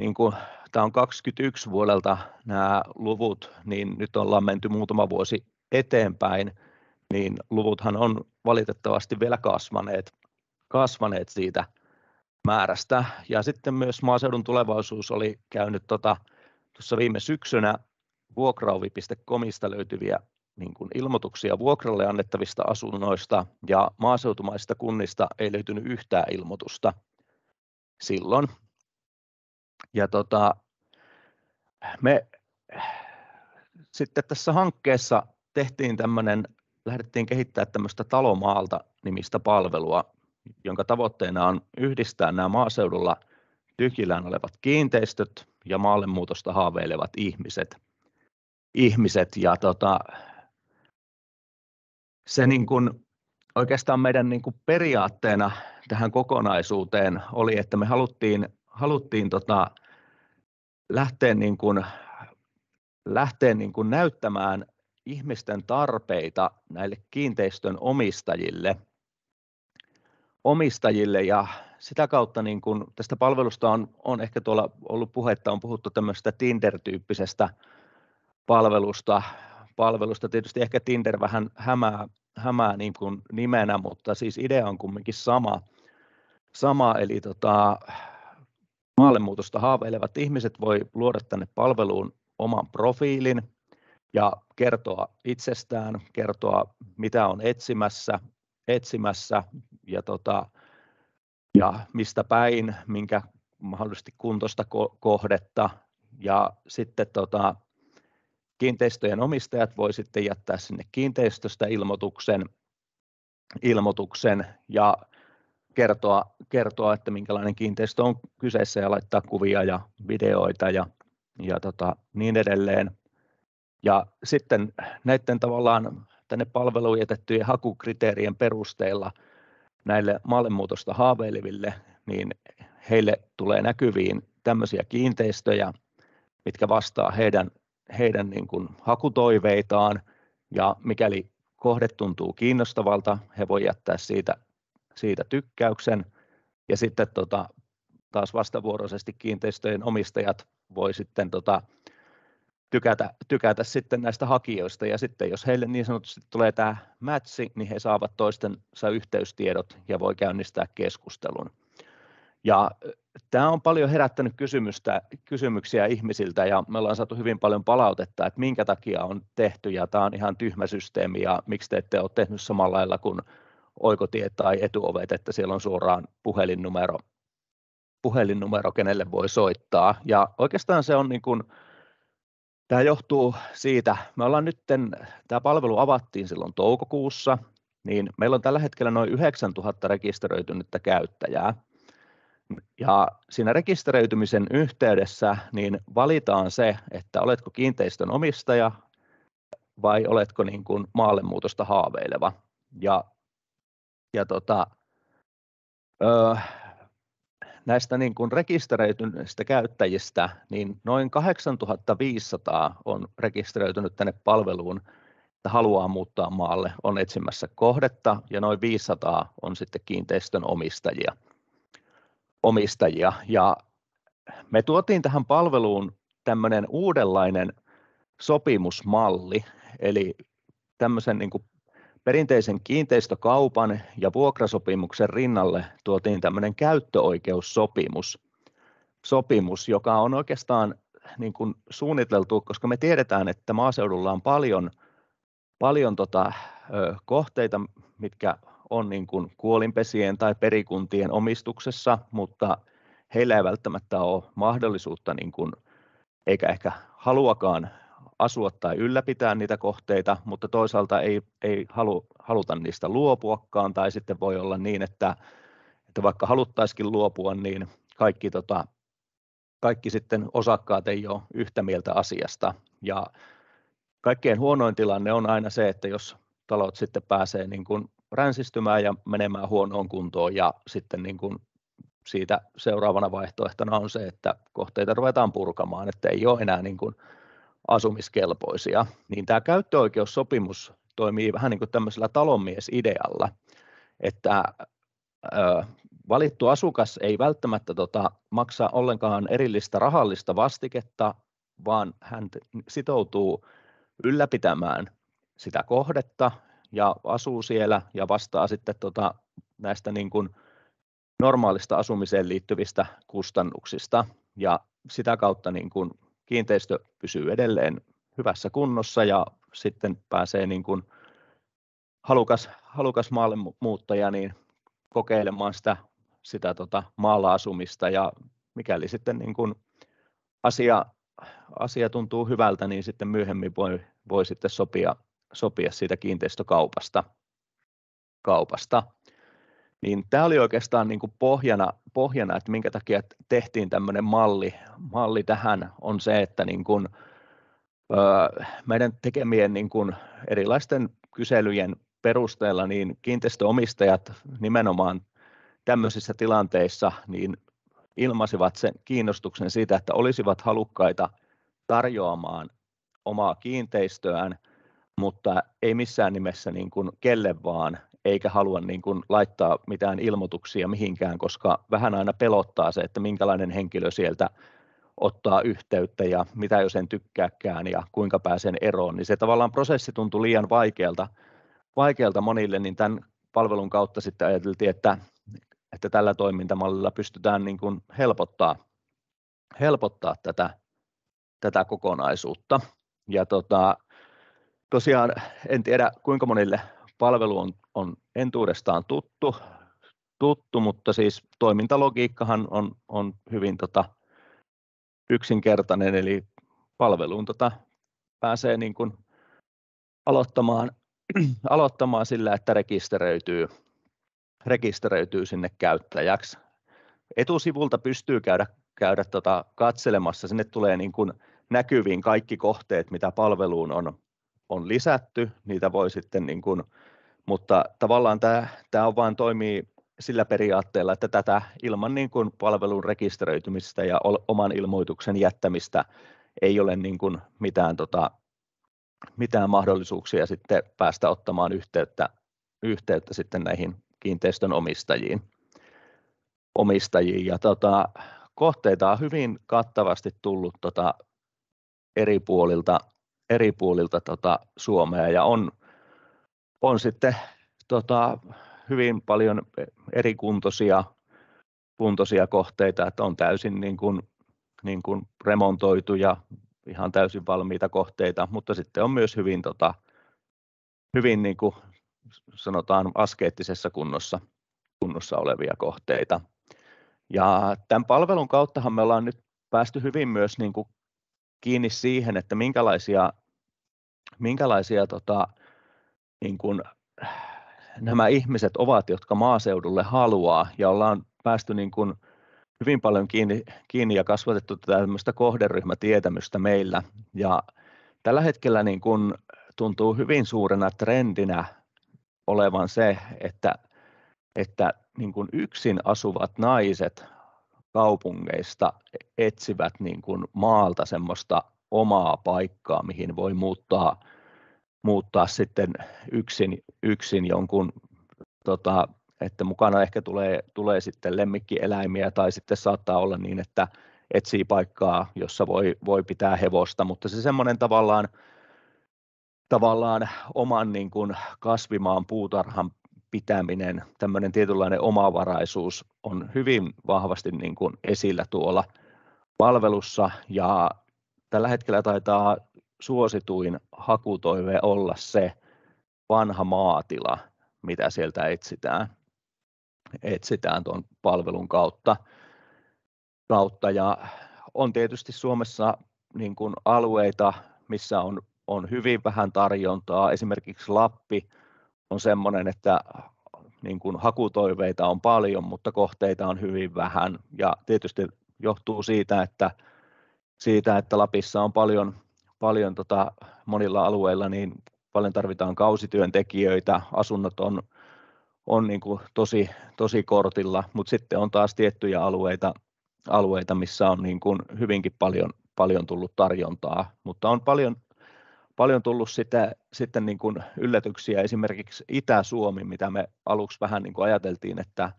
niin kuin tämä on 2021 vuodelta nämä luvut, niin nyt ollaan menty muutama vuosi eteenpäin, niin luvuthan on valitettavasti vielä kasvaneet siitä määrästä. Ja sitten myös Maaseudun Tulevaisuus oli käynyt tuossa viime syksynä vuokraovi.comista löytyviä niin kuin ilmoituksia vuokralle annettavista asunnoista, ja maaseutumaisista kunnista ei löytynyt yhtään ilmoitusta silloin. Ja me sitten tässä hankkeessa lähdettiin kehittämään tämmöistä Talomaalta nimistä palvelua, jonka tavoitteena on yhdistää nämä maaseudulla tyhjillään olevat kiinteistöt ja maallemuutosta haaveilevat ihmiset. Ja se niin kuin oikeastaan meidän niin kuin periaatteena tähän kokonaisuuteen oli, että me haluttiin lähteä niin kuin näyttämään ihmisten tarpeita näille kiinteistön omistajille, ja sitä kautta niin kuin tästä palvelusta on ehkä tuolla ollut puhetta, on puhuttu tämmöisestä Tinder-tyyppisestä palvelusta. Tietysti ehkä Tinder vähän hämää niin kuin nimenä, mutta siis idea on kumminkin sama, eli maallemuutosta haaveilevat ihmiset voi luoda tänne palveluun oman profiilin ja kertoa itsestään, kertoa mitä on etsimässä ja mistä päin, minkä mahdollisesti kuntoista kohdetta, ja sitten kiinteistöjen omistajat voi sitten jättää sinne kiinteistöstä ilmoituksen ja kertoa, että minkälainen kiinteistö on kyseessä, ja laittaa kuvia ja videoita ja niin edelleen. Ja sitten näiden tavallaan tänne palveluun jätettyjen hakukriteerien perusteella näille maallemuutosta haaveileville, niin heille tulee näkyviin tämmöisiä kiinteistöjä, mitkä vastaa heidän niin kuin hakutoiveitaan, ja mikäli kohde tuntuu kiinnostavalta, he voi jättää siitä tykkäyksen, ja sitten taas vastavuoroisesti kiinteistöjen omistajat voi sitten tykätä sitten näistä hakijoista, ja sitten jos heille niin sanotusti tulee tämä matchi, niin he saavat toistensa yhteystiedot ja voi käynnistää keskustelun. Ja tämä on paljon herättänyt kysymyksiä ihmisiltä, ja me ollaan saatu hyvin paljon palautetta, että minkä takia on tehty, ja tämä on ihan tyhmä systeemi, ja miksi te ette ole tehnyt samalla lailla kuin Oikotie tai Etuovet, että siellä on suoraan puhelinnumero, kenelle voi soittaa. Ja oikeastaan se on niin kuin, tämä johtuu siitä, tämä palvelu avattiin silloin toukokuussa, niin meillä on tällä hetkellä noin 9000 rekisteröitynyttä käyttäjää. Ja siinä rekisteröitymisen yhteydessä niin valitaan se, että oletko kiinteistön omistaja vai oletko niin kuin maallemuutosta haaveileva. Ja näistä niin kuin rekisteröityneistä käyttäjistä, niin noin 8500 on rekisteröitynyt tänne palveluun, että haluaa muuttaa maalle, on etsimässä kohdetta, ja noin 500 on sitten kiinteistön omistajia. Ja me tuotiin tähän palveluun tämmöinen uudenlainen sopimusmalli, eli tämmöisen niin kuin perinteisen kiinteistökaupan ja vuokrasopimuksen rinnalle tuotiin tämmöinen käyttöoikeussopimus, joka on oikeastaan niin kuin suunniteltu, koska me tiedetään, että maaseudulla on paljon kohteita, mitkä on niin kuin kuolinpesien tai perikuntien omistuksessa, mutta heillä ei välttämättä ole mahdollisuutta niin kuin, eikä ehkä haluakaan asua tai ylläpitää niitä kohteita, mutta toisaalta ei haluta niistä luopuakaan, tai sitten voi olla niin, että vaikka haluttaisikin luopua, niin kaikki sitten osakkaat ei ole yhtä mieltä asiasta. Ja kaikkein huonoin tilanne on aina se, että jos talot sitten pääsee niin kuin ränsistymään ja menemään huonoon kuntoon, ja sitten niin kuin siitä seuraavana vaihtoehtona on se, että kohteita ruvetaan purkamaan, että ei ole enää niin kuin asumiskelpoisia, niin tämä käyttöoikeussopimus toimii vähän niin kuin tämmöisellä talonmiesidealla, että valittu asukas ei välttämättä maksa ollenkaan erillistä rahallista vastiketta, vaan hän sitoutuu ylläpitämään sitä kohdetta ja asuu siellä ja vastaa sitten näistä niin kuin normaalista asumiseen liittyvistä kustannuksista ja sitä kautta niin kuin kiinteistö pysyy edelleen hyvässä kunnossa ja sitten pääsee niin kuin halukas maalle muuttaja niin kokeilemaan sitä maalla asumista ja mikäli sitten niin kuin asia tuntuu hyvältä, niin sitten myöhemmin voi sitten sopia siitä kiinteistökaupasta. Niin tämä oli oikeastaan niin kuin pohjana, että minkä takia tehtiin tämmöinen malli tähän, on se, että niin kuin, meidän tekemien niin kuin erilaisten kyselyjen perusteella niin kiinteistöomistajat nimenomaan tämmöisissä tilanteissa niin ilmaisivat sen kiinnostuksen siitä, että olisivat halukkaita tarjoamaan omaa kiinteistöään, mutta ei missään nimessä niin kuin kelle vaan, eikä halua niin kuin laittaa mitään ilmoituksia mihinkään, koska vähän aina pelottaa se, että minkälainen henkilö sieltä ottaa yhteyttä ja mitä jos en tykkääkään ja kuinka pääsen eroon, niin se tavallaan prosessi tuntui liian vaikealta monille, niin tämän palvelun kautta sitten ajateltiin, että tällä toimintamallilla pystytään niin kuin helpottaa tätä kokonaisuutta. Ja tosiaan en tiedä kuinka monille palvelu on entuudestaan tuttu, mutta siis toimintalogiikkahan on hyvin yksinkertainen, eli palveluun pääsee niin kuin aloittamaan sillä, että rekisteröityy sinne käyttäjäksi. Etusivulta pystyy käydä katselemassa, sinne tulee niin kuin näkyviin kaikki kohteet, mitä palveluun on lisätty, niitä voi sitten niin kuin, mutta tavallaan tämä on vain toimii sillä periaatteella, että tätä ilman niin kuin palvelun rekisteröitymistä ja oman ilmoituksen jättämistä ei ole niin kuin mitään mahdollisuuksia sitten päästä ottamaan yhteyttä sitten näihin kiinteistön omistajiin. Ja kohteita on hyvin kattavasti tullut eri puolilta Suomea ja on sitten hyvin paljon eri kuntoisia kohteita, että on täysin niin kuin remontoitu ja ihan täysin valmiita kohteita, mutta sitten on myös hyvin niin kuin sanotaan askeettisessa kunnossa olevia kohteita. Ja tämän palvelun kauttahan me ollaan nyt päästy hyvin myös niin kuin kiinni siihen, että minkälaisia niin kuin nämä ihmiset ovat, jotka maaseudulle haluaa, ja ollaan päästy niin kuin hyvin paljon kiinni ja kasvatettu tämmöistä kohderyhmätietämystä meillä. Ja tällä hetkellä niin kuin tuntuu hyvin suurena trendinä olevan se, että niin kuin yksin asuvat naiset kaupungeista etsivät niin kuin maalta semmoista omaa paikkaa, mihin voi muuttaa sitten yksin jonkun, että mukana ehkä tulee sitten lemmikkieläimiä tai sitten saattaa olla niin, että etsii paikkaa, jossa voi pitää hevosta, mutta se semmoinen tavallaan oman niin kuin kasvimaan puutarhan pitäminen, tämmöinen tietynlainen omavaraisuus on hyvin vahvasti niin kuin esillä tuolla palvelussa ja tällä hetkellä taitaa suosituin hakutoive olla se vanha maatila, mitä sieltä etsitään tuon palvelun kautta ja on tietysti Suomessa niin kuin alueita, missä on hyvin vähän tarjontaa. Esimerkiksi Lappi on semmoinen, että niin kuin hakutoiveita on paljon, mutta kohteita on hyvin vähän. Ja tietysti johtuu siitä, että Lapissa on paljon monilla alueilla niin paljon tarvitaan kausityöntekijöitä, asunnot on niin kuin tosi kortilla, mutta sitten on taas tiettyjä alueita, missä on niin kuin hyvinkin paljon tullut tarjontaa, mutta on paljon tullut sitten niin kuin yllätyksiä, esimerkiksi Itä-Suomi, mitä me aluksi vähän niin kuin ajateltiin, että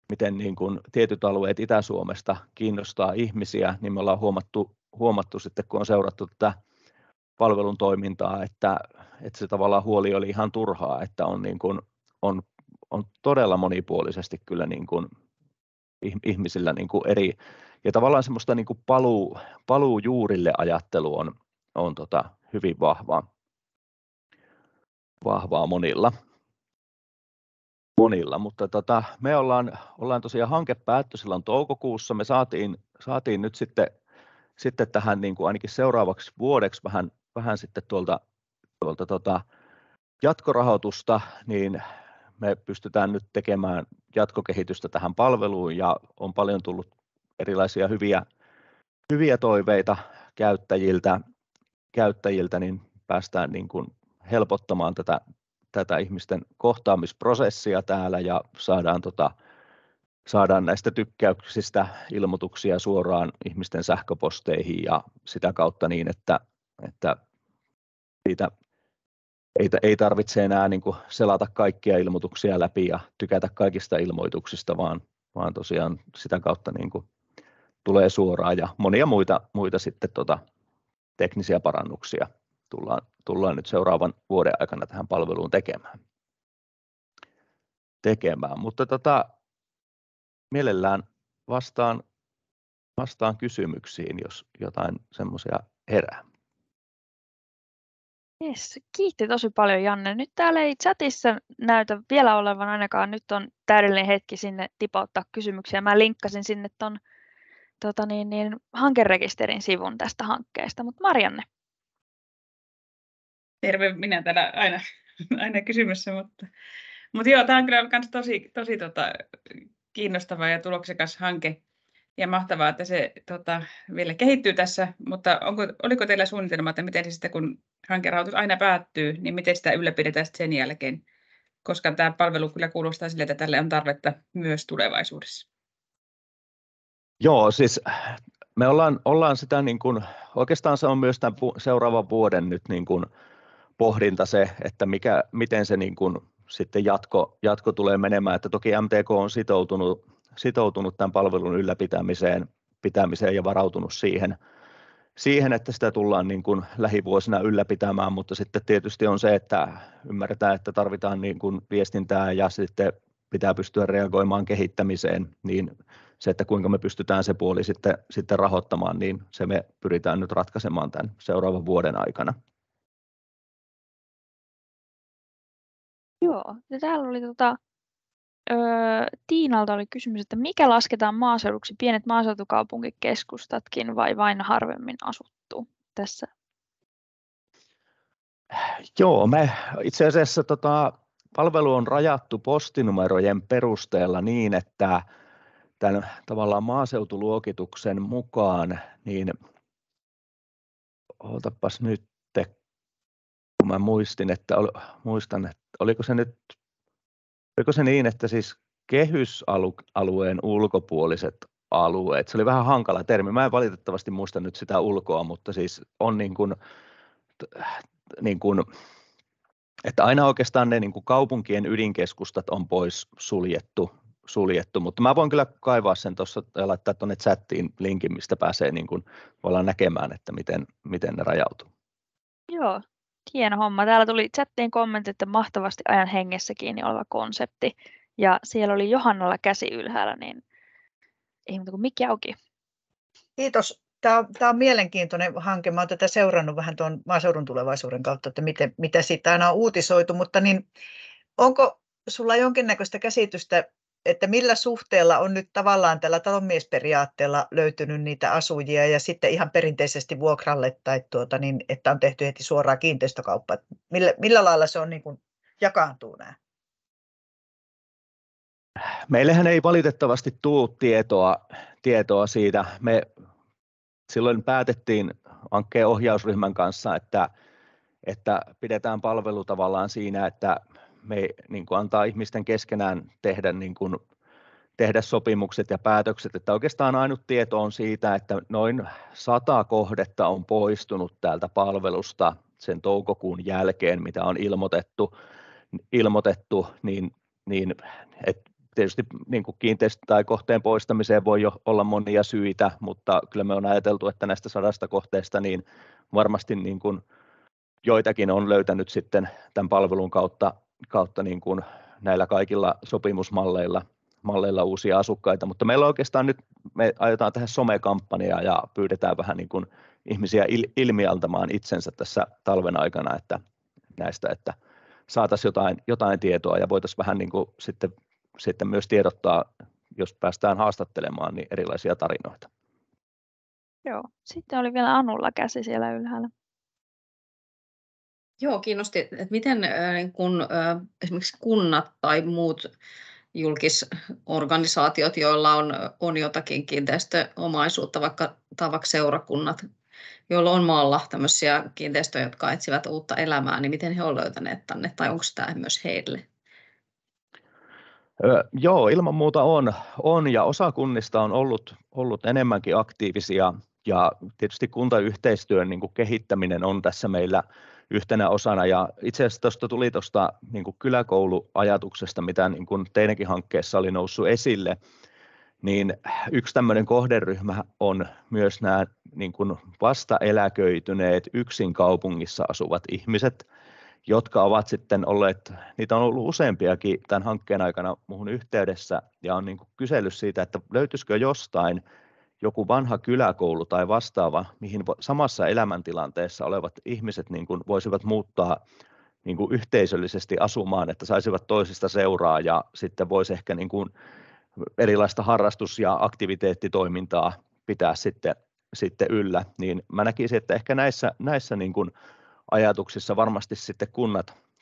miten niin kuin tietyt alueet Itä-Suomesta kiinnostaa ihmisiä, niin me ollaan huomattu sitten, kun on seurattu tätä palvelun toimintaa, että se tavallaan huoli oli ihan turhaa, että on todella monipuolisesti kyllä niin kuin ihmisillä niin kuin eri, ja tavallaan semmoista niin kuin paluu juurille ajattelu on hyvin vahvaa monilla, mutta me ollaan tosiaan hanke päättyi silloin toukokuussa, me saatiin nyt sitten tähän niin kuin ainakin seuraavaksi vuodeksi vähän sitten tuolta jatkorahoitusta, niin me pystytään nyt tekemään jatkokehitystä tähän palveluun ja on paljon tullut erilaisia hyviä toiveita käyttäjiltä, niin päästään niin kuin helpottamaan tätä ihmisten kohtaamisprosessia täällä ja saadaan näistä tykkäyksistä ilmoituksia suoraan ihmisten sähköposteihin ja sitä kautta niin, että siitä ei tarvitse enää niin kuin selata kaikkia ilmoituksia läpi ja tykätä kaikista ilmoituksista, vaan tosiaan sitä kautta niin kuin tulee suoraan ja monia muita sitten teknisiä parannuksia tullaan nyt seuraavan vuoden aikana tähän palveluun tekemään. Mutta mielellään vastaan kysymyksiin, jos jotain semmoisia herää. Yes, kiitti tosi paljon, Janne. Nyt täällä ei chatissa näytä vielä olevan ainakaan. Nyt on täydellinen hetki sinne tipauttaa kysymyksiä. Mä linkkasin sinne ton hankerekisterin sivun tästä hankkeesta. Mutta Marianne. Terve, minä täällä aina kysymässä, mutta joo, tämä on kyllä myös tosi kiinnostava ja tuloksekas hanke ja mahtavaa, että se vielä kehittyy tässä, mutta oliko teillä suunnitelma, että miten se sitten, kun hankerahoitus aina päättyy, niin miten sitä ylläpidetään sen jälkeen, koska tämä palvelu kyllä kuulostaa sille, että tälle on tarvetta myös tulevaisuudessa. Joo, siis me ollaan sitä niin kuin, oikeastaan se on myös tämän seuraavan vuoden nyt niin kuin pohdinta se, että miten se niin kuin sitten jatko tulee menemään, että toki MTK on sitoutunut tämän palvelun ylläpitämiseen ja varautunut siihen, että sitä tullaan niin kuin lähivuosina ylläpitämään, mutta sitten tietysti on se, että ymmärretään, että tarvitaan niin kuin viestintää ja sitten pitää pystyä reagoimaan kehittämiseen, niin se, että kuinka me pystytään se puoli sitten rahoittamaan, niin se me pyritään nyt ratkaisemaan tämän seuraavan vuoden aikana. Joo, ja täällä oli Tiinalta oli kysymys, että mikä lasketaan maaseuduksi, pienet maaseutukaupunkikeskustatkin vai vain harvemmin asuttu tässä? Joo, me itse asiassa palvelu on rajattu postinumerojen perusteella niin, että tämän tavallaan maaseutuluokituksen mukaan, niin otapas nyt, kun mä muistan, että oliko se niin, että siis kehysalueen ulkopuoliset alueet, se oli vähän hankala termi, mä en valitettavasti muista nyt sitä ulkoa, mutta siis on niin kuin että aina oikeastaan ne niin kuin kaupunkien ydinkeskustat on pois suljettu, mutta mä voin kyllä kaivaa sen tuossa ja laittaa tuonne chattiin linkin, mistä pääsee niin kuin ollaan näkemään, että miten ne rajautuu. Joo, hieno homma. Täällä tuli chattiin kommentti, että mahtavasti ajan hengessä kiinni oleva konsepti. Ja siellä oli Johannalla käsi ylhäällä, niin ei muuta kuin mikki auki. Kiitos. Tämä on mielenkiintoinen hanke. Mä olen tätä seurannut vähän tuon maaseudun tulevaisuuden kautta, että mitä siitä aina on uutisoitu, mutta niin, onko sulla jonkinnäköistä käsitystä, että millä suhteella on nyt tavallaan tällä talonmiesperiaatteella löytynyt niitä asujia ja sitten ihan perinteisesti vuokralle tai että on tehty heti suoraan kiinteistökauppaa? Millä lailla se on niin kuin jakaantuu nämä? Meillähän ei valitettavasti tule tietoa siitä. Me silloin päätettiin hankkeen ohjausryhmän kanssa, että pidetään palvelu tavallaan siinä, että me niin kuin antaa ihmisten keskenään tehdä sopimukset ja päätökset, että oikeastaan ainut tieto on siitä, että noin 100 kohdetta on poistunut täältä palvelusta sen toukokuun jälkeen, mitä on ilmoitettu, niin että tietysti niin kuin tai kohteen poistamiseen voi jo olla monia syitä, mutta kyllä me on ajateltu, että näistä 100 kohteesta niin varmasti niin kuin joitakin on löytänyt sitten tämän palvelun kautta niin kuin näillä kaikilla sopimusmalleilla malleilla uusia asukkaita, mutta meillä oikeastaan nyt me aiotaan tehdä somekampanjaa ja pyydetään vähän niin kuin ihmisiä ilmiantamaan itsensä tässä talven aikana, että näistä, että saataisiin jotain tietoa ja voitaisiin vähän niin kuin sitten myös tiedottaa, jos päästään haastattelemaan, niin erilaisia tarinoita. Joo, sitten oli vielä Anulla käsi siellä ylhäällä. Joo, kiinnosti, että miten kun esimerkiksi kunnat tai muut julkisorganisaatiot, joilla on jotakin kiinteistöomaisuutta, vaikka seurakunnat, joilla on maalla tämmöisiä kiinteistöjä, jotka etsivät uutta elämää, niin miten he ovat löytäneet tänne, tai onko tämä myös heille? Joo, ilman muuta on ja osa kunnista on ollut enemmänkin aktiivisia, ja tietysti kuntayhteistyön niin kuin kehittäminen on tässä meillä yhtenä osana, ja itse asiassa tuli tuosta niin kuin kyläkouluajatuksesta, mitä niin kuin teidänkin hankkeessa oli noussut esille, niin yksi tämmöinen kohderyhmä on myös nämä niin kuin vasta eläköityneet yksin kaupungissa asuvat ihmiset, jotka ovat sitten olleet, niitä on ollut useampiakin tämän hankkeen aikana muuhun yhteydessä, ja on niin kuin kysellyt siitä, että löytyisikö jostain joku vanha kyläkoulu tai vastaava, mihin samassa elämäntilanteessa olevat ihmiset niin kuin voisivat muuttaa niin kuin yhteisöllisesti asumaan, että saisivat toisista seuraa ja sitten voisi ehkä niin kuin erilaista harrastus- ja aktiviteettitoimintaa pitää sitten yllä. Niin mä näkisin, että ehkä näissä niin kuin ajatuksissa varmasti sitten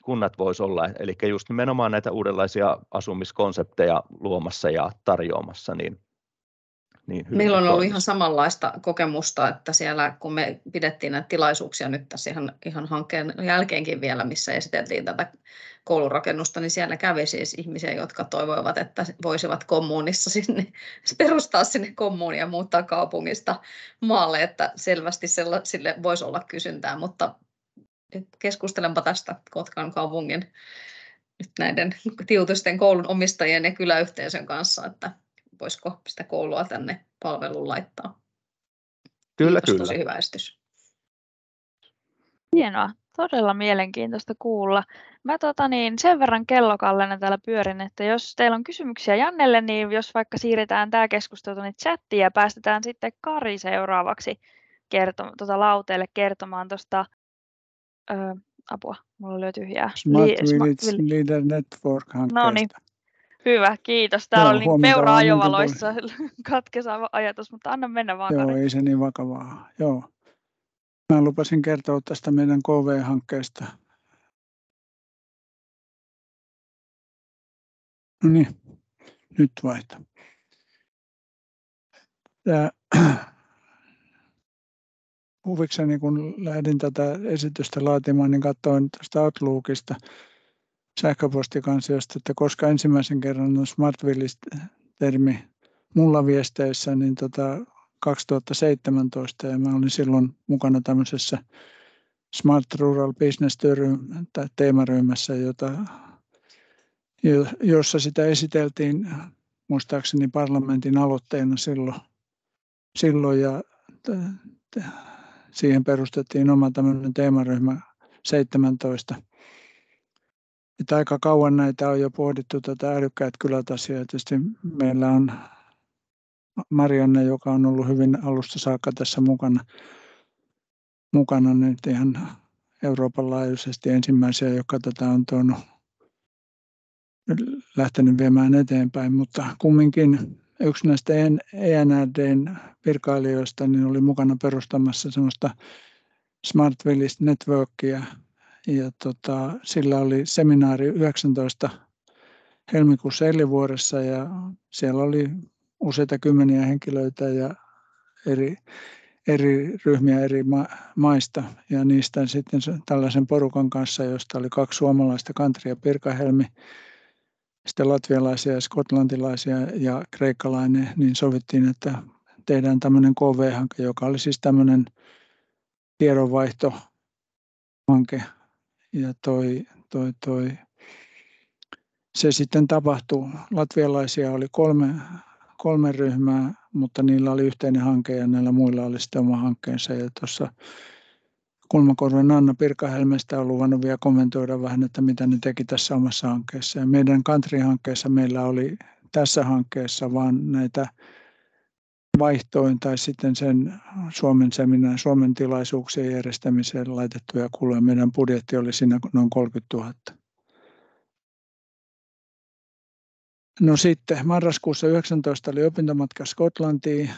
kunnat voisi olla, eli just nimenomaan näitä uudenlaisia asumiskonsepteja luomassa ja tarjoamassa, niin meillä on ollut ihan samanlaista kokemusta, että siellä kun me pidettiin näitä tilaisuuksia nyt tässä ihan hankkeen jälkeenkin vielä, missä esiteltiin tätä koulurakennusta, niin siellä kävi siis ihmisiä, jotka toivoivat, että voisivat kommunissa perustaa sinne kommuunia ja muuttaa kaupungista maalle, että selvästi sille voisi olla kysyntää, mutta keskustelenpa tästä Kotkan kaupungin nyt näiden Tiutusten koulun omistajien ja kyläyhteisön kanssa, että voisiko sitä koulua tänne palveluun laittaa. Kyllä. Tosi hyvä esitys. Hienoa, todella mielenkiintoista kuulla. Mä sen verran kellokallena täällä pyörin, että jos teillä on kysymyksiä Jannelle, niin jos vaikka siirretään tämä keskustelu tuonne chattiin ja päästetään sitten Kari seuraavaksi lauteelle kertomaan tuosta apua, mulla oli tyhjää. Smart Village Leader Network-hankkeesta. No niin, hyvä, kiitos. Täällä oli niin peura-ajovaloissa katkesaava ajatus, mutta anna mennä vaan. Joo, ei se niin vakavaa. Joo. Mä lupasin kertoa tästä meidän KV-hankkeesta. No niin, nyt vaihtaa. Huvikseni, kun lähdin tätä esitystä laatimaan, niin katsoin tästä Outlookista sähköpostikansiosta, että koska ensimmäisen kerran on Smart Village-termi mulla viesteissä, niin 2017, ja mä olin silloin mukana tämmöisessä Smart Rural Business teemaryhmässä, jossa sitä esiteltiin muistaakseni parlamentin aloitteena silloin ja siihen perustettiin oma tämmöinen teemaryhmä 17. Että aika kauan näitä on jo pohdittu tätä älykkäät kylät -asiaa. Tietysti meillä on Marianne, joka on ollut hyvin alusta saakka tässä mukana nyt ihan Euroopan laajuisesti ensimmäisiä, joka tätä on lähtenyt viemään eteenpäin, mutta kumminkin yksi näistä ENRD:n virkailijoista niin oli mukana perustamassa semmoista Smart Village Networkia, ja sillä oli seminaari 19 helmikuussa Ellivuoressa, ja siellä oli useita kymmeniä henkilöitä ja eri ryhmiä eri maista, ja niistä sitten tällaisen porukan kanssa, josta oli 2 suomalaista, Kantri ja Pirka-Helmi, sitten latvialaisia ja skotlantilaisia ja kreikkalainen, niin sovittiin, että tehdään tämmöinen KV-hanke, joka oli siis tämmöinen tiedonvaihtohanke, ja se sitten tapahtui. Latvialaisia oli kolme ryhmää, mutta niillä oli yhteinen hanke ja näillä muilla oli sitten oma hankkeensa. Ja tuossa Kulmakorven Anna Pirka-Helmestä on luvannut vielä kommentoida vähän, että mitä ne teki tässä omassa hankkeessa. Ja meidän country-hankkeessa meillä oli tässä hankkeessa, vaan näitä vaihtoin tai sitten sen Suomen tilaisuuksien järjestämiseen laitettuja kuluja. Meidän budjetti oli siinä noin 30 000. No sitten marraskuussa 19 oli opintomatka Skotlantiin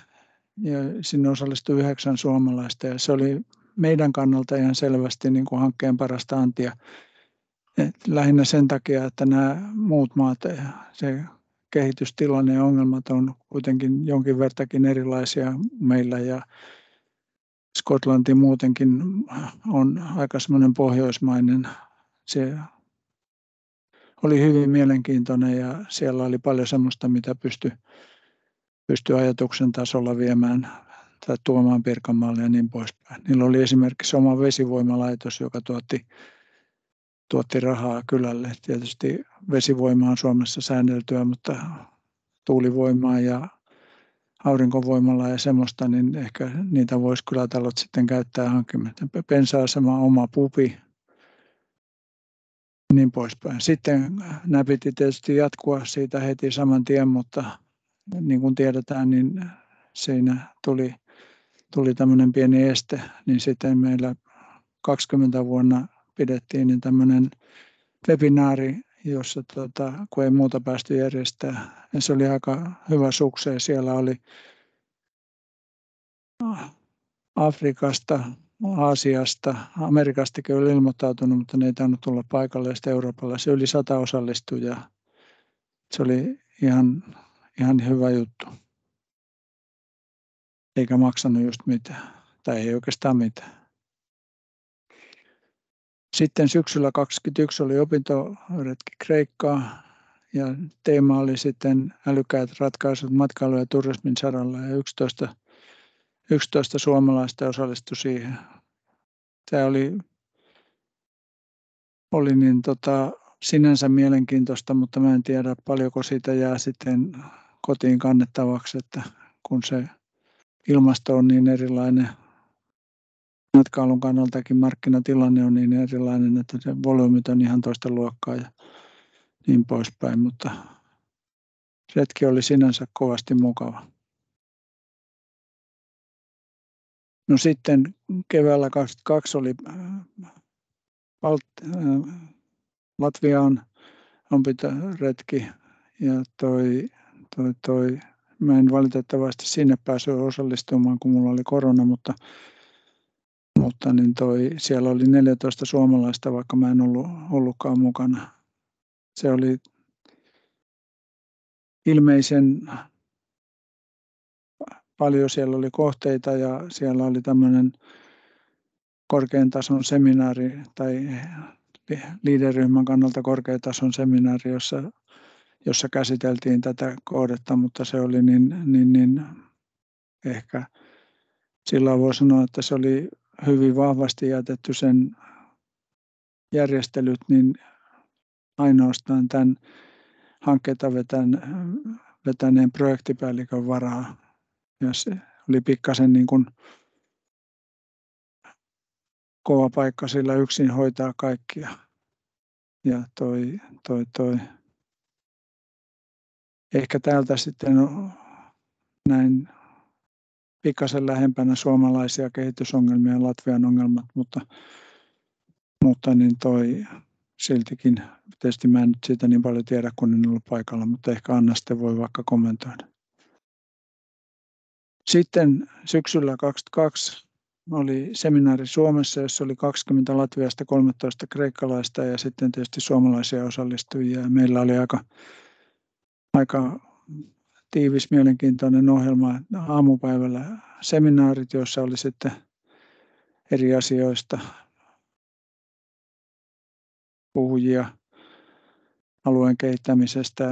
ja sinne osallistui 9 suomalaista ja se oli meidän kannalta ihan selvästi niin kuin hankkeen parasta antia. Lähinnä sen takia, että nämä muut maat, se kehitystilanne ja ongelmat on kuitenkin jonkin vertakin erilaisia meillä ja Skotlanti muutenkin on aika semmoinen pohjoismainen. Se oli hyvin mielenkiintoinen ja siellä oli paljon semmoista, mitä pystyi ajatuksen tasolla viemään tai tuomaan Pirkanmaalle ja niin poispäin. Niillä oli esimerkiksi oma vesivoimalaitos, joka tuotti rahaa kylälle. Tietysti vesivoima on Suomessa säänneltyä, mutta tuulivoimaa ja aurinkovoimalla ja semmoista, niin ehkä niitä voisi kylätalot sitten käyttää hankkimista. Bensa-asema, oma pubi, niin poispäin. Sitten nämä piti tietysti jatkua siitä heti saman tien, mutta niin kuin tiedetään, niin siinä tuli tämmöinen pieni este, niin sitten meillä 20 vuonna pidettiin niin tämmöinen webinaari, jossa kun ei muuta päästy järjestää. Ja se oli aika hyvä sukseen. Siellä oli Afrikasta, Aasiasta, Amerikastakin oli ilmoittautunut, mutta ne ei tainnut tulla paikalle ja sitten eurooppalaisia yli 100 osallistujaa. Se oli ihan hyvä juttu. Eikä maksanut just mitään, tai ei oikeastaan mitään. Sitten syksyllä 2021 oli opintoretki Kreikkaan ja teema oli sitten älykkäät ratkaisut matkailu- ja turismin saralla ja 11 suomalaista osallistui siihen. Tämä oli niin sinänsä mielenkiintoista, mutta mä en tiedä paljonko siitä jää sitten kotiin kannettavaksi, että kun se ilmasto on niin erilainen, matkailun kannaltakin markkinatilanne on niin erilainen, että se volyymit on ihan toista luokkaa ja niin poispäin, mutta retki oli sinänsä kovasti mukava. No sitten keväällä 2022 oli Latviaan opintoretki ja mä en valitettavasti sinne päässyt osallistumaan, kun mulla oli korona, mutta niin siellä oli 14 suomalaista, vaikka mä en ollutkaan mukana. Se oli ilmeisen paljon, siellä oli kohteita ja siellä oli tämmöinen korkean tason seminaari tai liideryhmän kannalta korkeatason seminaari, jossa käsiteltiin tätä kohdetta, mutta se oli niin ehkä silloin voi sanoa, että se oli hyvin vahvasti jätetty sen järjestelyt niin ainoastaan tämän hankkeita vetäneen projektipäällikön varaa. Ja se oli pikkasen niin kuin kova paikka sillä yksin hoitaa kaikkia. Ja ehkä täältä sitten näin pikkasen lähempänä suomalaisia kehitysongelmia ja Latvian ongelmat, mutta niin siltikin, tietysti mä en nyt siitä niin paljon tiedä, kun en ollut paikalla, mutta ehkä Anna sitten voi vaikka kommentoida. Sitten syksyllä 2022 oli seminaari Suomessa, jossa oli 20 Latviasta, 13 kreikkalaista ja sitten tietysti suomalaisia osallistujia. Meillä oli aika tiivis, mielenkiintoinen ohjelma aamupäivällä seminaarit, joissa oli sitten eri asioista puhujia alueen kehittämisestä,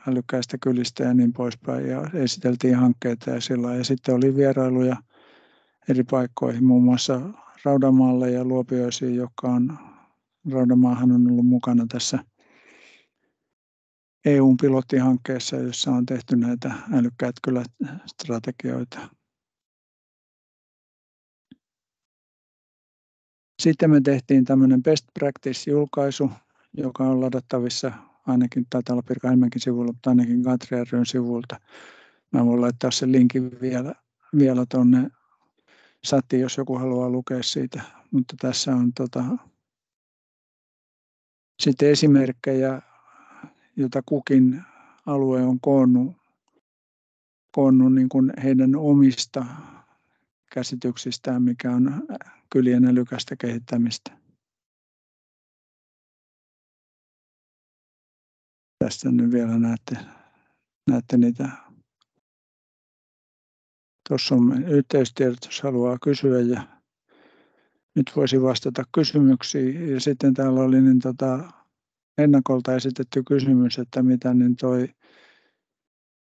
älykkäistä kylistä ja niin poispäin. Ja esiteltiin hankkeita ja sillä. Ja sitten oli vierailuja eri paikkoihin, muun muassa Raudamaalle ja Luopioisiin, joka on, Raudamaahan on ollut mukana tässä EU:n pilottihankkeessa, jossa on tehty näitä älykkäät kylästrategioita. Sitten me tehtiin tämmöinen best practice-julkaisu, joka on ladattavissa ainakin taitaa olla Pirkka Helmenkin sivulla, mutta ainakin Katri ry:n sivulta. Mä voin laittaa sen linkin vielä tuonne chatiin, jos joku haluaa lukea siitä, mutta tässä on sitten esimerkkejä, joita kukin alue on koonnut niin kuin heidän omista käsityksistään, mikä on kylien älykästä kehittämistä. Tästä nyt vielä näette niitä. Tuossa on yhteystiedot, jos haluaa kysyä, ja nyt voisi vastata kysymyksiin. Ja sitten täällä oli ennakolta esitetty kysymys, että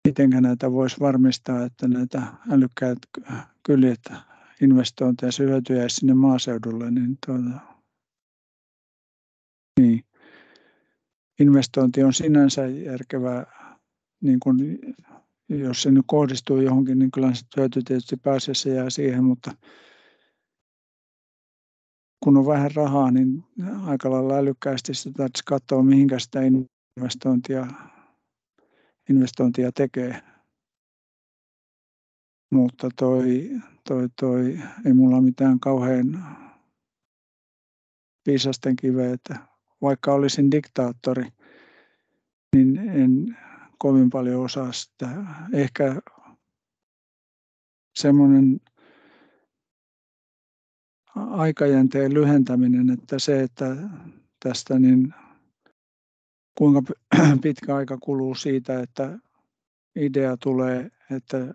mitenkä näitä voisi varmistaa, että näitä älykkäät kylät investointeja se hyötyjä sinne maaseudulle, niin investointi on sinänsä järkevää, niin kun, jos se nyt kohdistuu johonkin, niin kyllä se hyöty tietysti pääasiassa jää siihen, mutta kun on vähän rahaa, niin aika lailla älykkäästi sitä täytyisi katsoa, mihinkä sitä investointia tekee. Mutta ei mulla mitään kauhean viisasten kiveä, että vaikka olisin diktaattori, niin en kovin paljon osaa sitä. Ehkä semmoinen aikajänteen lyhentäminen, että se, että tästä niin kuinka pitkä aika kuluu siitä, että idea tulee, että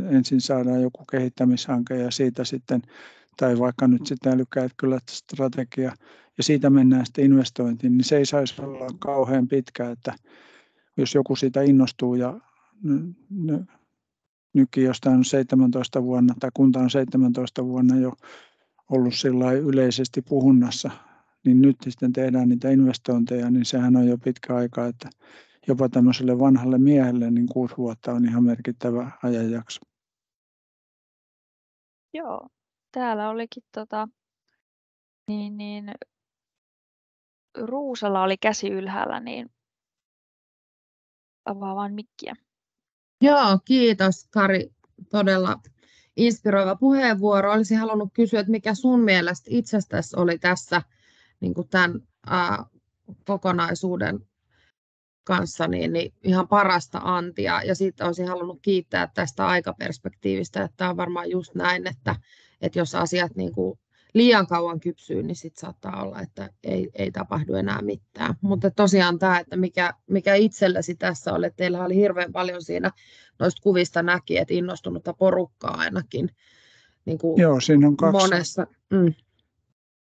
ensin saadaan joku kehittämishanke ja siitä sitten, tai vaikka nyt sitten älykkäät kylät strategia, ja siitä mennään sitten investointiin, niin se ei saisi olla kauhean pitkä, että jos joku siitä innostuu ja nytkin jostain on 17 vuonna, tai kunta on 17 vuonna jo ollut sillä yleisesti puhunnassa, niin nyt sitten tehdään niitä investointeja, niin sehän on jo pitkä aika, että jopa tämmöiselle vanhalle miehelle niin 6 vuotta on ihan merkittävä ajanjakso. Joo, täällä olikin Ruusalla oli käsi ylhäällä, niin avaa vaan mikkiä. Joo, kiitos Kari. Todella inspiroiva puheenvuoro. Olisin halunnut kysyä, että mikä sun mielestä itsestäsi oli tässä niin kuin tämän kokonaisuuden kanssa niin ihan parasta antia. Ja sitten olisin halunnut kiittää tästä aikaperspektiivistä, että tämä on varmaan just näin, että jos asiat niin kuin liian kauan kypsyy, niin sitten saattaa olla, että ei tapahdu enää mitään. Mutta tosiaan tämä, että mikä itsellesi tässä oli, että teillä oli hirveän paljon siinä noista kuvista näki, että innostunutta porukkaa ainakin. Niin kuin joo, siinä on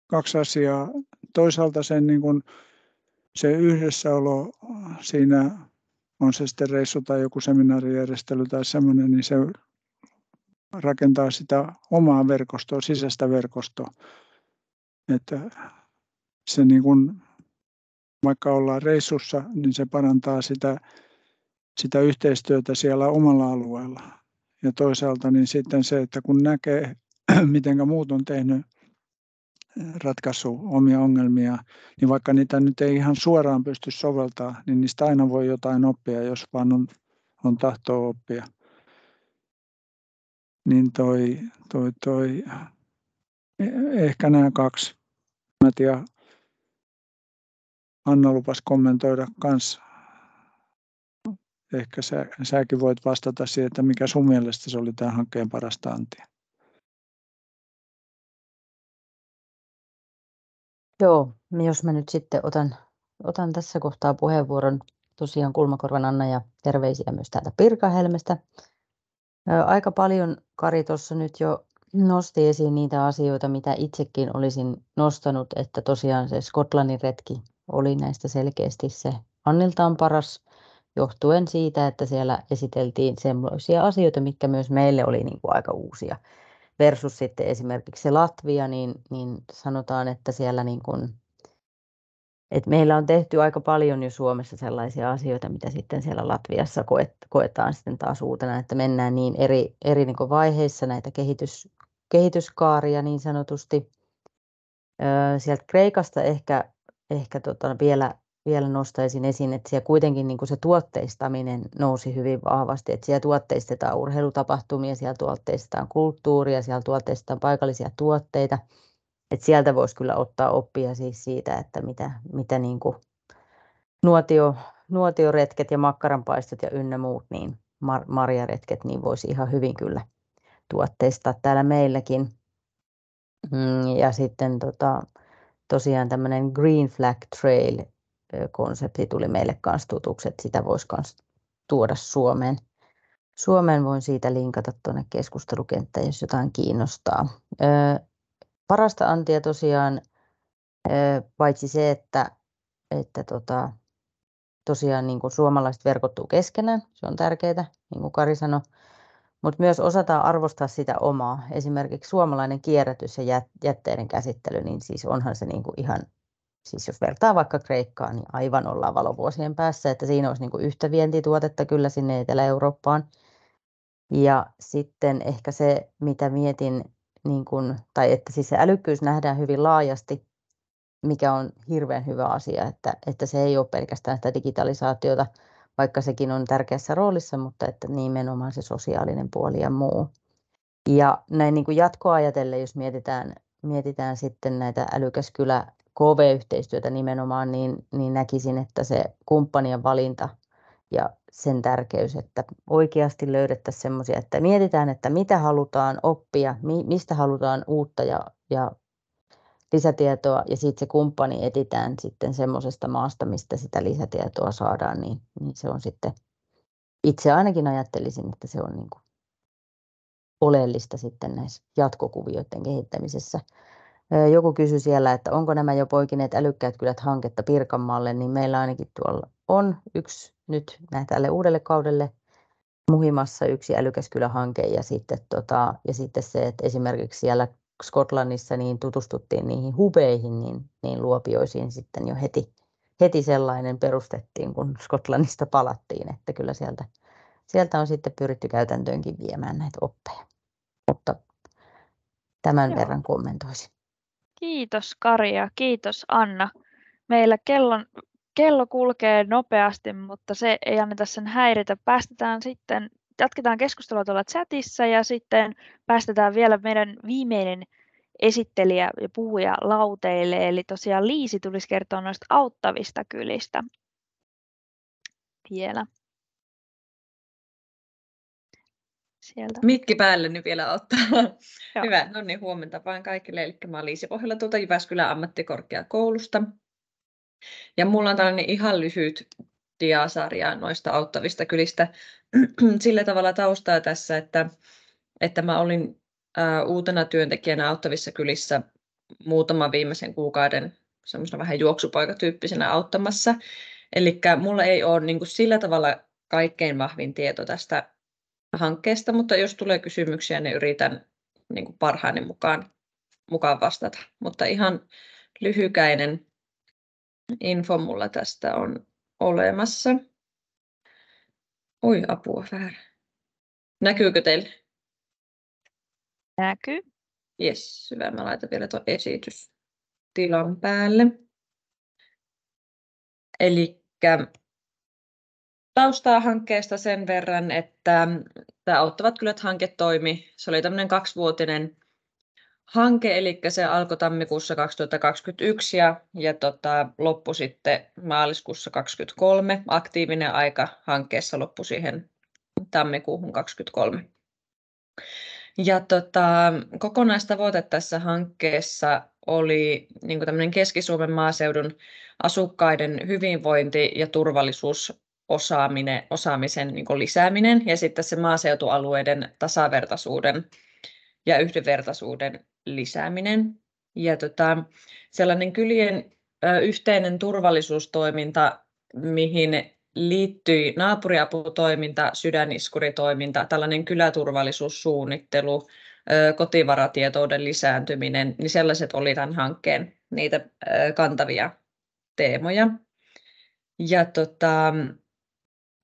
kaksi asiaa. Toisaalta sen, niin kuin, se yhdessäolo siinä, on se sitten reissu tai joku seminaarijärjestely tai semmoinen, niin se rakentaa sitä omaa verkostoa, sisäistä verkostoa. Että se niin kuin, vaikka ollaan reissussa, niin se parantaa sitä yhteistyötä siellä omalla alueella. Ja toisaalta niin sitten se, että kun näkee, miten muut on tehnyt ratkaissut omia ongelmia, niin vaikka niitä nyt ei ihan suoraan pysty soveltaa, niin niistä aina voi jotain oppia, jos vaan on tahtoa oppia. Niin ehkä nämä kaksi. Mä tiedän, Anna lupas kommentoida kanssa. Ehkä säkin voit vastata siihen, että mikä sun mielestä se oli tämän hankkeen parasta antia. Joo, jos mä nyt sitten otan tässä kohtaa puheenvuoron, tosiaan Kulmakorvan Anna ja terveisiä myös täältä Pirkanhelmestä. Aika paljon Kari tuossa nyt jo nosti esiin niitä asioita, mitä itsekin olisin nostanut, että tosiaan se Skotlannin retki oli näistä selkeästi se Anniltaan paras, johtuen siitä, että siellä esiteltiin sellaisia asioita, mitkä myös meille oli niin kuin aika uusia. Versus sitten esimerkiksi se Latvia, niin sanotaan, että siellä niin kuin, että meillä on tehty aika paljon jo Suomessa sellaisia asioita, mitä sitten siellä Latviassa koetaan sitten taas uutena, että mennään niin eri niin kuin vaiheissa näitä kehityskaaria niin sanotusti. Sieltä Kreikasta ehkä vielä nostaisin esiin, että siellä kuitenkin niin kuin se tuotteistaminen nousi hyvin vahvasti, että siellä tuotteistetaan urheilutapahtumia, siellä tuotteistetaan kulttuuria, siellä tuotteistetaan paikallisia tuotteita, että sieltä voisi kyllä ottaa oppia siis siitä, että mitä niin kuin nuotioretket ja makkaranpaistot ja ynnä muut, niin marjaretket, niin voisi ihan hyvin kyllä tuotteistaa täällä meilläkin. Ja sitten tosiaan tämmöinen Green Flag Trail-konsepti tuli meille kanssa tutuksi, että sitä voisi myös tuoda Suomeen. Suomeen voin siitä linkata tuonne keskustelukenttään, jos jotain kiinnostaa. Parasta antia tosiaan, paitsi se, että tosiaan niin kuin suomalaiset verkottuu keskenään, se on tärkeää, niin kuin Kari sanoi, mutta myös osataan arvostaa sitä omaa. Esimerkiksi suomalainen kierrätys ja jätteiden käsittely, niin siis onhan se niin kuin ihan, siis jos vertaa vaikka Kreikkaan, niin aivan ollaan valovuosien päässä, että siinä olisi niin kuin yhtä vientituotetta kyllä sinne Etelä-Eurooppaan. Ja sitten ehkä se, mitä mietin, niin kuin, tai että siis se älykkyys nähdään hyvin laajasti, mikä on hirveän hyvä asia, että se ei ole pelkästään sitä digitalisaatiota, vaikka sekin on tärkeässä roolissa, mutta että nimenomaan se sosiaalinen puoli ja muu. Ja näin niin kuin jatkoa ajatellen, jos mietitään sitten näitä älykäs kylä KV-yhteistyötä nimenomaan, niin näkisin, että se kumppanien valinta ja sen tärkeys, että oikeasti löydettäisiin semmoisia, että mietitään, että mitä halutaan oppia, mistä halutaan uutta ja lisätietoa, ja sitten se kumppani etsitään sitten semmoisesta maasta, mistä sitä lisätietoa saadaan, niin se on sitten, itse ainakin ajattelisin, että se on niin kuin oleellista sitten näissä jatkokuvioiden kehittämisessä. Joku kysyi siellä, että onko nämä jo poikineet älykkäät kylät hanketta Pirkanmaalle, niin meillä ainakin tuolla on yksi nyt tälle uudelle kaudelle muhimassa yksi älykäs kylä-hanke, ja sitten se, että esimerkiksi siellä Skotlannissa niin tutustuttiin niihin hubeihin, niin Luopioisiin sitten jo heti sellainen perustettiin, kun Skotlannista palattiin, että kyllä sieltä on sitten pyritty käytäntöönkin viemään näitä oppeja. Mutta tämän verran kommentoisin. Kiitos Kari ja kiitos Anna. Meillä kello kulkee nopeasti, mutta se ei anneta sen häiritä. Jatketaan keskustelua tuolla chatissa ja sitten päästetään vielä meidän viimeinen esittelijä ja puhuja lauteille. Eli tosiaan Liisi tulisi kertoa noista auttavista kylistä vielä. Sieltä. Mikki päälle niin vielä ottaa. Hyvä, no niin, huomenta vaan kaikille. Eli mä olen Liisi Pohjola tuolta Jyväskylän ammattikorkeakoulusta. Ja mulla on tällainen ihan lyhyt diasarja noista auttavista kylistä. Sillä tavalla taustaa tässä, että mä olin uutena työntekijänä auttavissa kylissä muutaman viimeisen kuukauden semmoisena vähän juoksupoikatyyppisenä auttamassa. Eli mulla ei ole niin kuin sillä tavalla kaikkein vahvin tieto tästä hankkeesta, mutta jos tulee kysymyksiä, niin yritän niin kuin parhaani mukaan vastata. Mutta ihan lyhykäinen info mulla tästä on olemassa. Oi, apua vähän. Näkyykö teille? Näkyy. Jes, hyvä. Mä laitan vielä tuon esitystilan päälle. Elikkä taustaa hankkeesta sen verran, että tämä Auttavat kylät -hanke toimi. Se oli tämmöinen 2-vuotinen hanke, eli se alkoi tammikuussa 2021 ja loppui sitten maaliskuussa 2023. Aktiivinen aika hankkeessa loppui siihen tammikuuhun 2023. Ja kokonaistavoite tässä hankkeessa oli niin kuin tämmöinen Keski-Suomen maaseudun asukkaiden hyvinvointi ja turvallisuusosaamisen niin kuin lisääminen ja sitten se maaseutualueiden tasavertaisuuden ja yhdenvertaisuuden lisääminen. Ja sellainen kylien yhteinen turvallisuustoiminta, mihin liittyi naapuriaputoiminta, sydäniskuritoiminta, tällainen kyläturvallisuussuunnittelu, kotivaratietouden lisääntyminen, niin sellaiset oli tämän hankkeen niitä kantavia teemoja.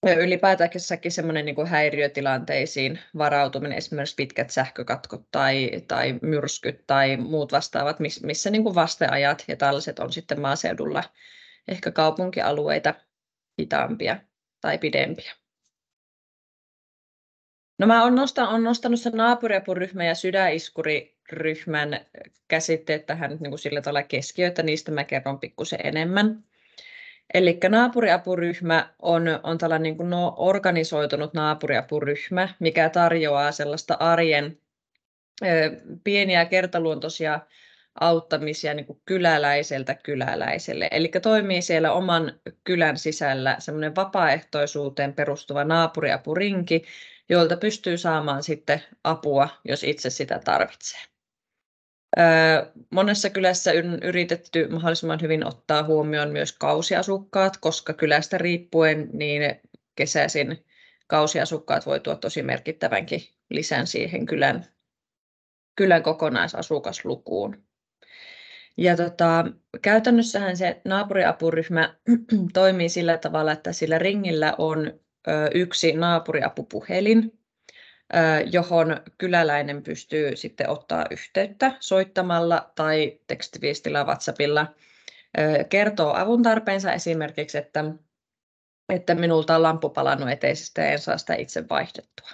Ja ylipäätänsäkin semmoinen niin kuin häiriötilanteisiin varautuminen, esimerkiksi pitkät sähkökatkot tai myrskyt tai muut vastaavat, missä niin kuin vasteajat ja tällaiset on sitten maaseudulla ehkä kaupunkialueita hitaampia tai pidempiä. No mä oon nostanut sen naapuriapuryhmän ja sydäniskuriryhmän käsitteet tähän niin kuin sillä tavalla keskiöön, että niistä mä kerron pikkusen enemmän. Eli naapuriapuryhmä on tällainen niin kuin organisoitunut naapuriapuryhmä, mikä tarjoaa sellaista arjen pieniä kertaluontoisia auttamisia niin kuin kyläläiseltä kyläläiselle. Eli toimii siellä oman kylän sisällä semmoinen vapaaehtoisuuteen perustuva naapuriapurinki, jolta pystyy saamaan sitten apua, jos itse sitä tarvitsee. Monessa kylässä on yritetty mahdollisimman hyvin ottaa huomioon myös kausiasukkaat, koska kylästä riippuen niin kesäisin kausiasukkaat voi tuoda tosi merkittävänkin lisän siihen kylän kokonaisasukaslukuun. Ja käytännössähän se naapuriapuryhmä toimii sillä tavalla, että sillä ringillä on yksi naapuriapupuhelin, johon kyläläinen pystyy sitten ottaa yhteyttä soittamalla tai tekstiviestillä WhatsAppilla. Kertoo avun tarpeensa esimerkiksi, että minulta on lamppu palannut eteisestä ja en saa sitä itse vaihdettua.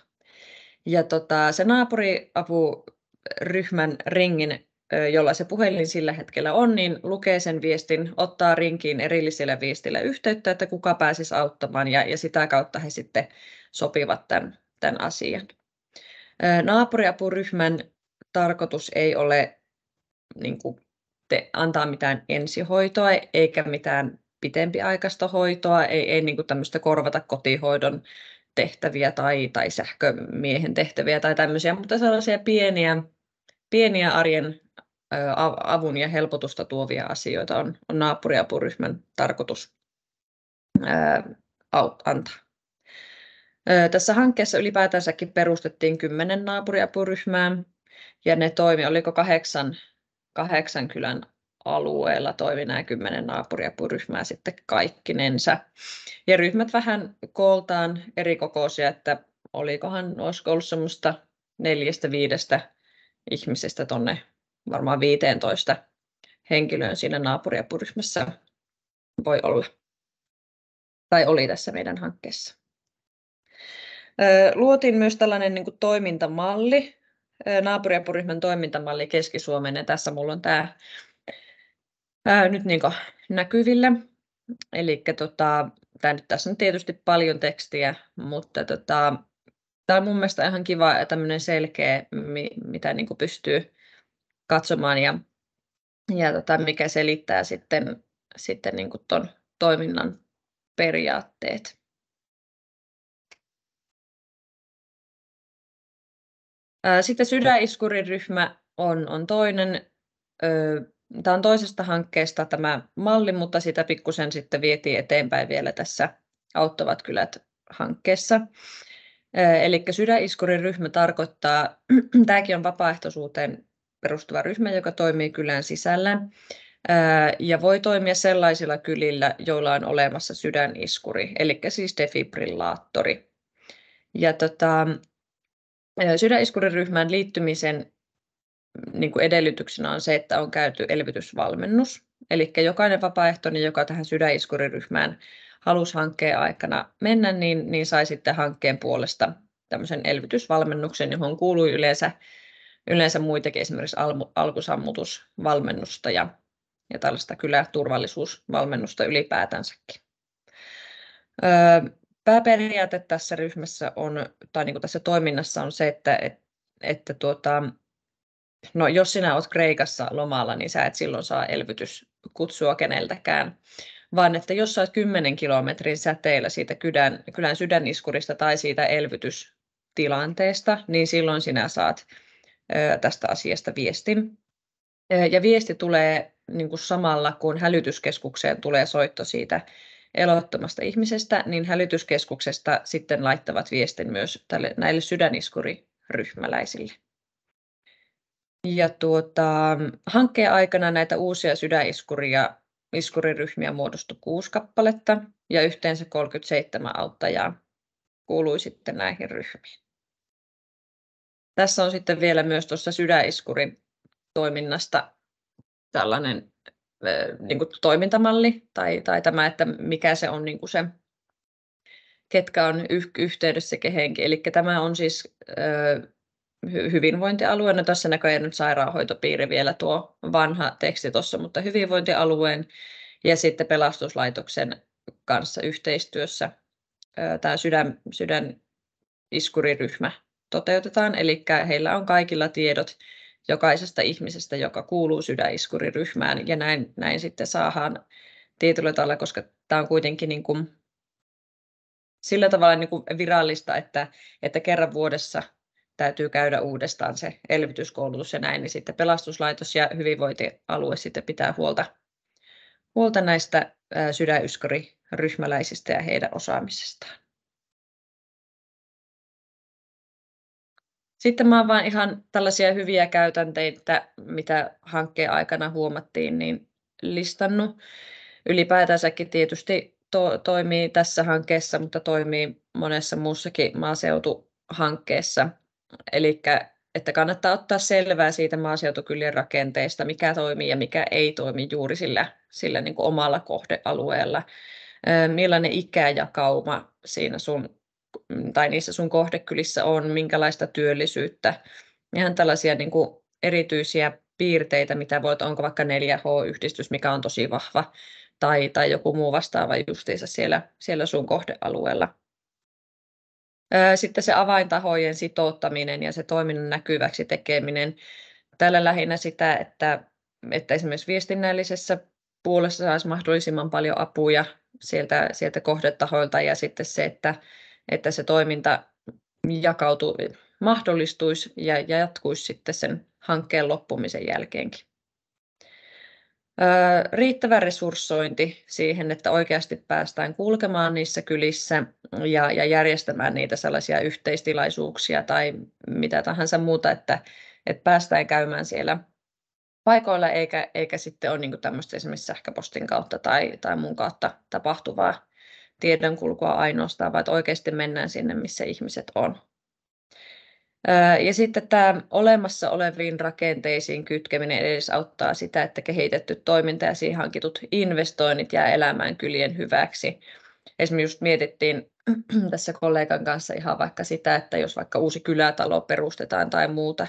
Ja se naapuriapuryhmän ringin, jolla se puhelin sillä hetkellä on, niin lukee sen viestin, ottaa rinkiin erillisellä viestillä yhteyttä, että kuka pääsisi auttamaan ja sitä kautta he sitten sopivat tämän asian. Naapuriapuryhmän tarkoitus ei ole niin kuin antaa mitään ensihoitoa eikä mitään pitempiaikaista hoitoa, ei niin kuin tämmöistä korvata kotihoidon tehtäviä tai sähkömiehen tehtäviä tai tämmöisiä, mutta sellaisia pieniä arjen avun ja helpotusta tuovia asioita on naapuriapuryhmän tarkoitus antaa. Tässä hankkeessa ylipäätänsäkin perustettiin 10 naapuriapuryhmää ja ne toimi, oliko 8 kylän alueella toimi nämä 10 naapuriapuryhmää sitten kaikkinensa. Ja ryhmät vähän kooltaan eri kokoisia, että olisiko ollut semmoista 4-5 ihmisestä tuonne varmaan 15 henkilöön siinä naapuriapuryhmässä voi olla. Tai oli tässä meidän hankkeessa. Luotiin myös tällainen niin kuin toimintamalli, naapuriapuryhmän toimintamalli Keski-Suomeen, ja tässä mulla on tämä nyt niin kuin näkyvillä. Eli tässä on tietysti paljon tekstiä, mutta tämä on mun mielestä ihan kiva ja tämmöinen selkeä, mitä niin kuin pystyy katsomaan ja mikä selittää sitten niin kuin ton toiminnan periaatteet. Sitten sydäniskuriryhmä on toinen. Tämä on toisesta hankkeesta tämä malli, mutta sitä pikkusen sitten vietiin eteenpäin vielä tässä Auttavat kylät -hankkeessa. Eli sydäniskuriryhmä tarkoittaa, tämäkin on vapaaehtoisuuteen perustuva ryhmä, joka toimii kylän sisällä ja voi toimia sellaisilla kylillä, joilla on olemassa sydäniskuri, eli siis defibrillaattori. Ja sydäniskuriryhmään liittymisen niin kuin edellytyksenä on se, että on käyty elvytysvalmennus. Eli jokainen vapaaehtoinen, joka tähän sydäniskuriryhmään halusi hankkeen aikana mennä, niin sai sitten hankkeen puolesta tämmöisen elvytysvalmennuksen, johon kuului yleensä muitakin, esimerkiksi alkusammutusvalmennusta ja tällaista kyläturvallisuusvalmennusta ylipäätänsäkin. Pääperiaate tässä ryhmässä tai niin kuin tässä toiminnassa on se, että no jos sinä olet Kreikassa lomalla, niin sä et silloin saa elvytyskutsua keneltäkään, vaan että jos sä olet 10 kilometrin säteellä siitä kylän sydäniskurista tai siitä elvytystilanteesta, niin silloin sinä saat tästä asiasta viestin. Ja viesti tulee niin kuin samalla, kun hälytyskeskukseen tulee soitto siitä elottomasta ihmisestä, niin hälytyskeskuksesta sitten laittavat viestin myös näille sydäniskuriryhmäläisille. Ja hankkeen aikana näitä uusia sydäniskuriryhmiä muodostui 6 kappaletta ja yhteensä 37 auttajaa kuului sitten näihin ryhmiin. Tässä on sitten vielä myös tuossa sydäniskurin toiminnasta tällainen niin kuin toimintamalli tai tämä, että mikä se on niin kuin se, ketkä on yhteydessä kehenkin. Eli tämä on siis hyvinvointialue, no tässä näköjään nyt sairaanhoitopiiri vielä tuo vanha teksti tuossa, mutta hyvinvointialueen ja sitten pelastuslaitoksen kanssa yhteistyössä tämä sydäniskuriryhmä toteutetaan, eli heillä on kaikilla tiedot jokaisesta ihmisestä, joka kuuluu sydäniskuriryhmään, ja näin sitten saadaan tietyllä tavalla, koska tämä on kuitenkin niin kuin sillä tavalla niin kuin virallista, että kerran vuodessa täytyy käydä uudestaan se elvytyskoulutus ja näin, niin sitten pelastuslaitos ja hyvinvointialue sitten pitää huolta näistä sydäniskuriryhmäläisistä ja heidän osaamisestaan. Sitten mä oon vaan ihan tällaisia hyviä käytänteitä, mitä hankkeen aikana huomattiin, niin listannut. Ylipäätänsäkin tietysti toimii tässä hankkeessa, mutta toimii monessa muussakin maaseutuhankkeessa. Eli että kannattaa ottaa selvää siitä maaseutukylien rakenteesta, mikä toimii ja mikä ei toimi juuri sillä niin kuin omalla kohdealueella. Millainen ikäjakauma siinä niissä sun kohdekylissä on, minkälaista työllisyyttä. Ihan tällaisia niin kuin erityisiä piirteitä, mitä onko vaikka 4H-yhdistys, mikä on tosi vahva, tai joku muu vastaava justiinsa siellä sun kohdealueella. Sitten se avaintahojen sitouttaminen ja se toiminnan näkyväksi tekeminen. Tällä lähinnä sitä, että esimerkiksi viestinnällisessä puolessa saisi mahdollisimman paljon apuja sieltä kohdetahoilta ja sitten se, että se toiminta mahdollistuisi ja jatkuisi sitten sen hankkeen loppumisen jälkeenkin. Riittävä resurssointi siihen, että oikeasti päästään kulkemaan niissä kylissä ja järjestämään niitä sellaisia yhteistilaisuuksia tai mitä tahansa muuta, että päästään käymään siellä paikoilla eikä sitten ole niin kuin tämmöistä esimerkiksi sähköpostin kautta tai muun kautta tapahtuvaa tiedonkulkua ainoastaan, vaan oikeasti mennään sinne, missä ihmiset on. Ja sitten tämä olemassa oleviin rakenteisiin kytkeminen edesauttaa sitä, että kehitetty toiminta ja siihen hankitut investoinnit jää elämään kylien hyväksi. Esimerkiksi just mietittiin tässä kollegan kanssa ihan vaikka sitä, että jos vaikka uusi kylätalo perustetaan tai muuta,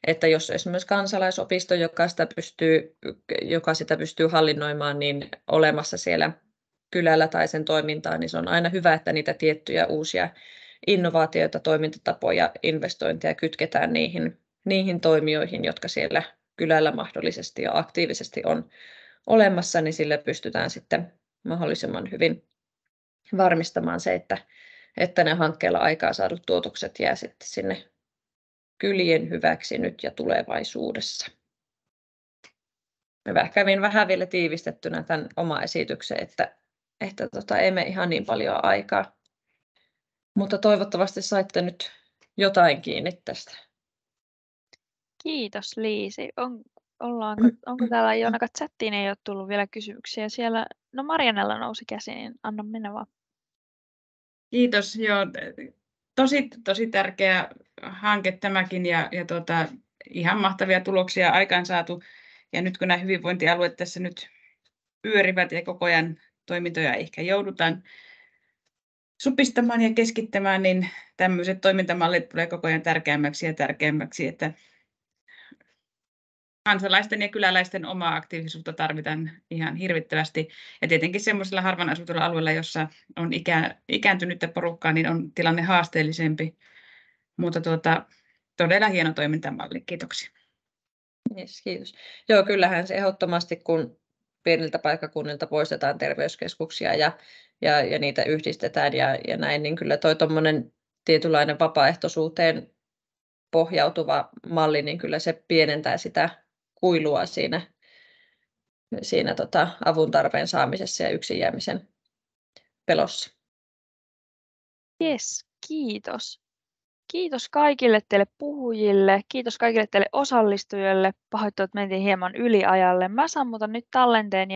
että jos esimerkiksi kansalaisopisto, joka sitä pystyy hallinnoimaan, niin olemassa siellä kylällä tai sen toimintaan, niin se on aina hyvä, että niitä tiettyjä uusia innovaatioita, toimintatapoja, investointeja kytketään niihin toimijoihin, jotka siellä kylällä mahdollisesti ja aktiivisesti on olemassa, niin sillä pystytään sitten mahdollisimman hyvin varmistamaan se, että ne hankkeella aikaa saadut tuotokset jää sitten sinne kylien hyväksi nyt ja tulevaisuudessa. Mä kävin vähän vielä tiivistettynä tämän oma esityksen, että ei mene ihan niin paljon aikaa. Mutta toivottavasti saitte nyt jotain kiinni tästä. Kiitos Liisi. Onko täällä Joonaka chattiin ei ole tullut vielä kysymyksiä siellä? No Marianella nousi käsi, niin anna mennä vaan. Kiitos. Joo, tosi tärkeä hanke tämäkin ja ihan mahtavia tuloksia aikaansaatu. Ja nyt kun nämä hyvinvointialueet tässä nyt pyörivät ja koko ajan toimintoja ehkä joudutaan supistamaan ja keskittämään, niin tämmöiset toimintamallit tulee koko ajan tärkeämmäksi ja tärkeämmäksi, että kansalaisten ja kyläläisten omaa aktiivisuutta tarvitaan ihan hirvittävästi. Ja tietenkin semmoisella harvan asutulla alueella, jossa on ikääntynyttä porukkaa, niin on tilanne haasteellisempi. Mutta todella hieno toimintamalli. Kiitoksia. Yes, kiitos. Joo, kyllähän se ehdottomasti, kun pieniltä paikkakunnilta poistetaan terveyskeskuksia ja niitä yhdistetään ja näin, niin kyllä toi tuommoinen tietynlainen vapaaehtoisuuteen pohjautuva malli, niin kyllä se pienentää sitä kuilua siinä avun tarpeen saamisessa ja yksin jäämisen pelossa. Yes, kiitos. Kiitos kaikille teille puhujille, kiitos kaikille teille osallistujille. Pahoittelut, että mentiin hieman yliajalle. Mä sammutan nyt tallenteen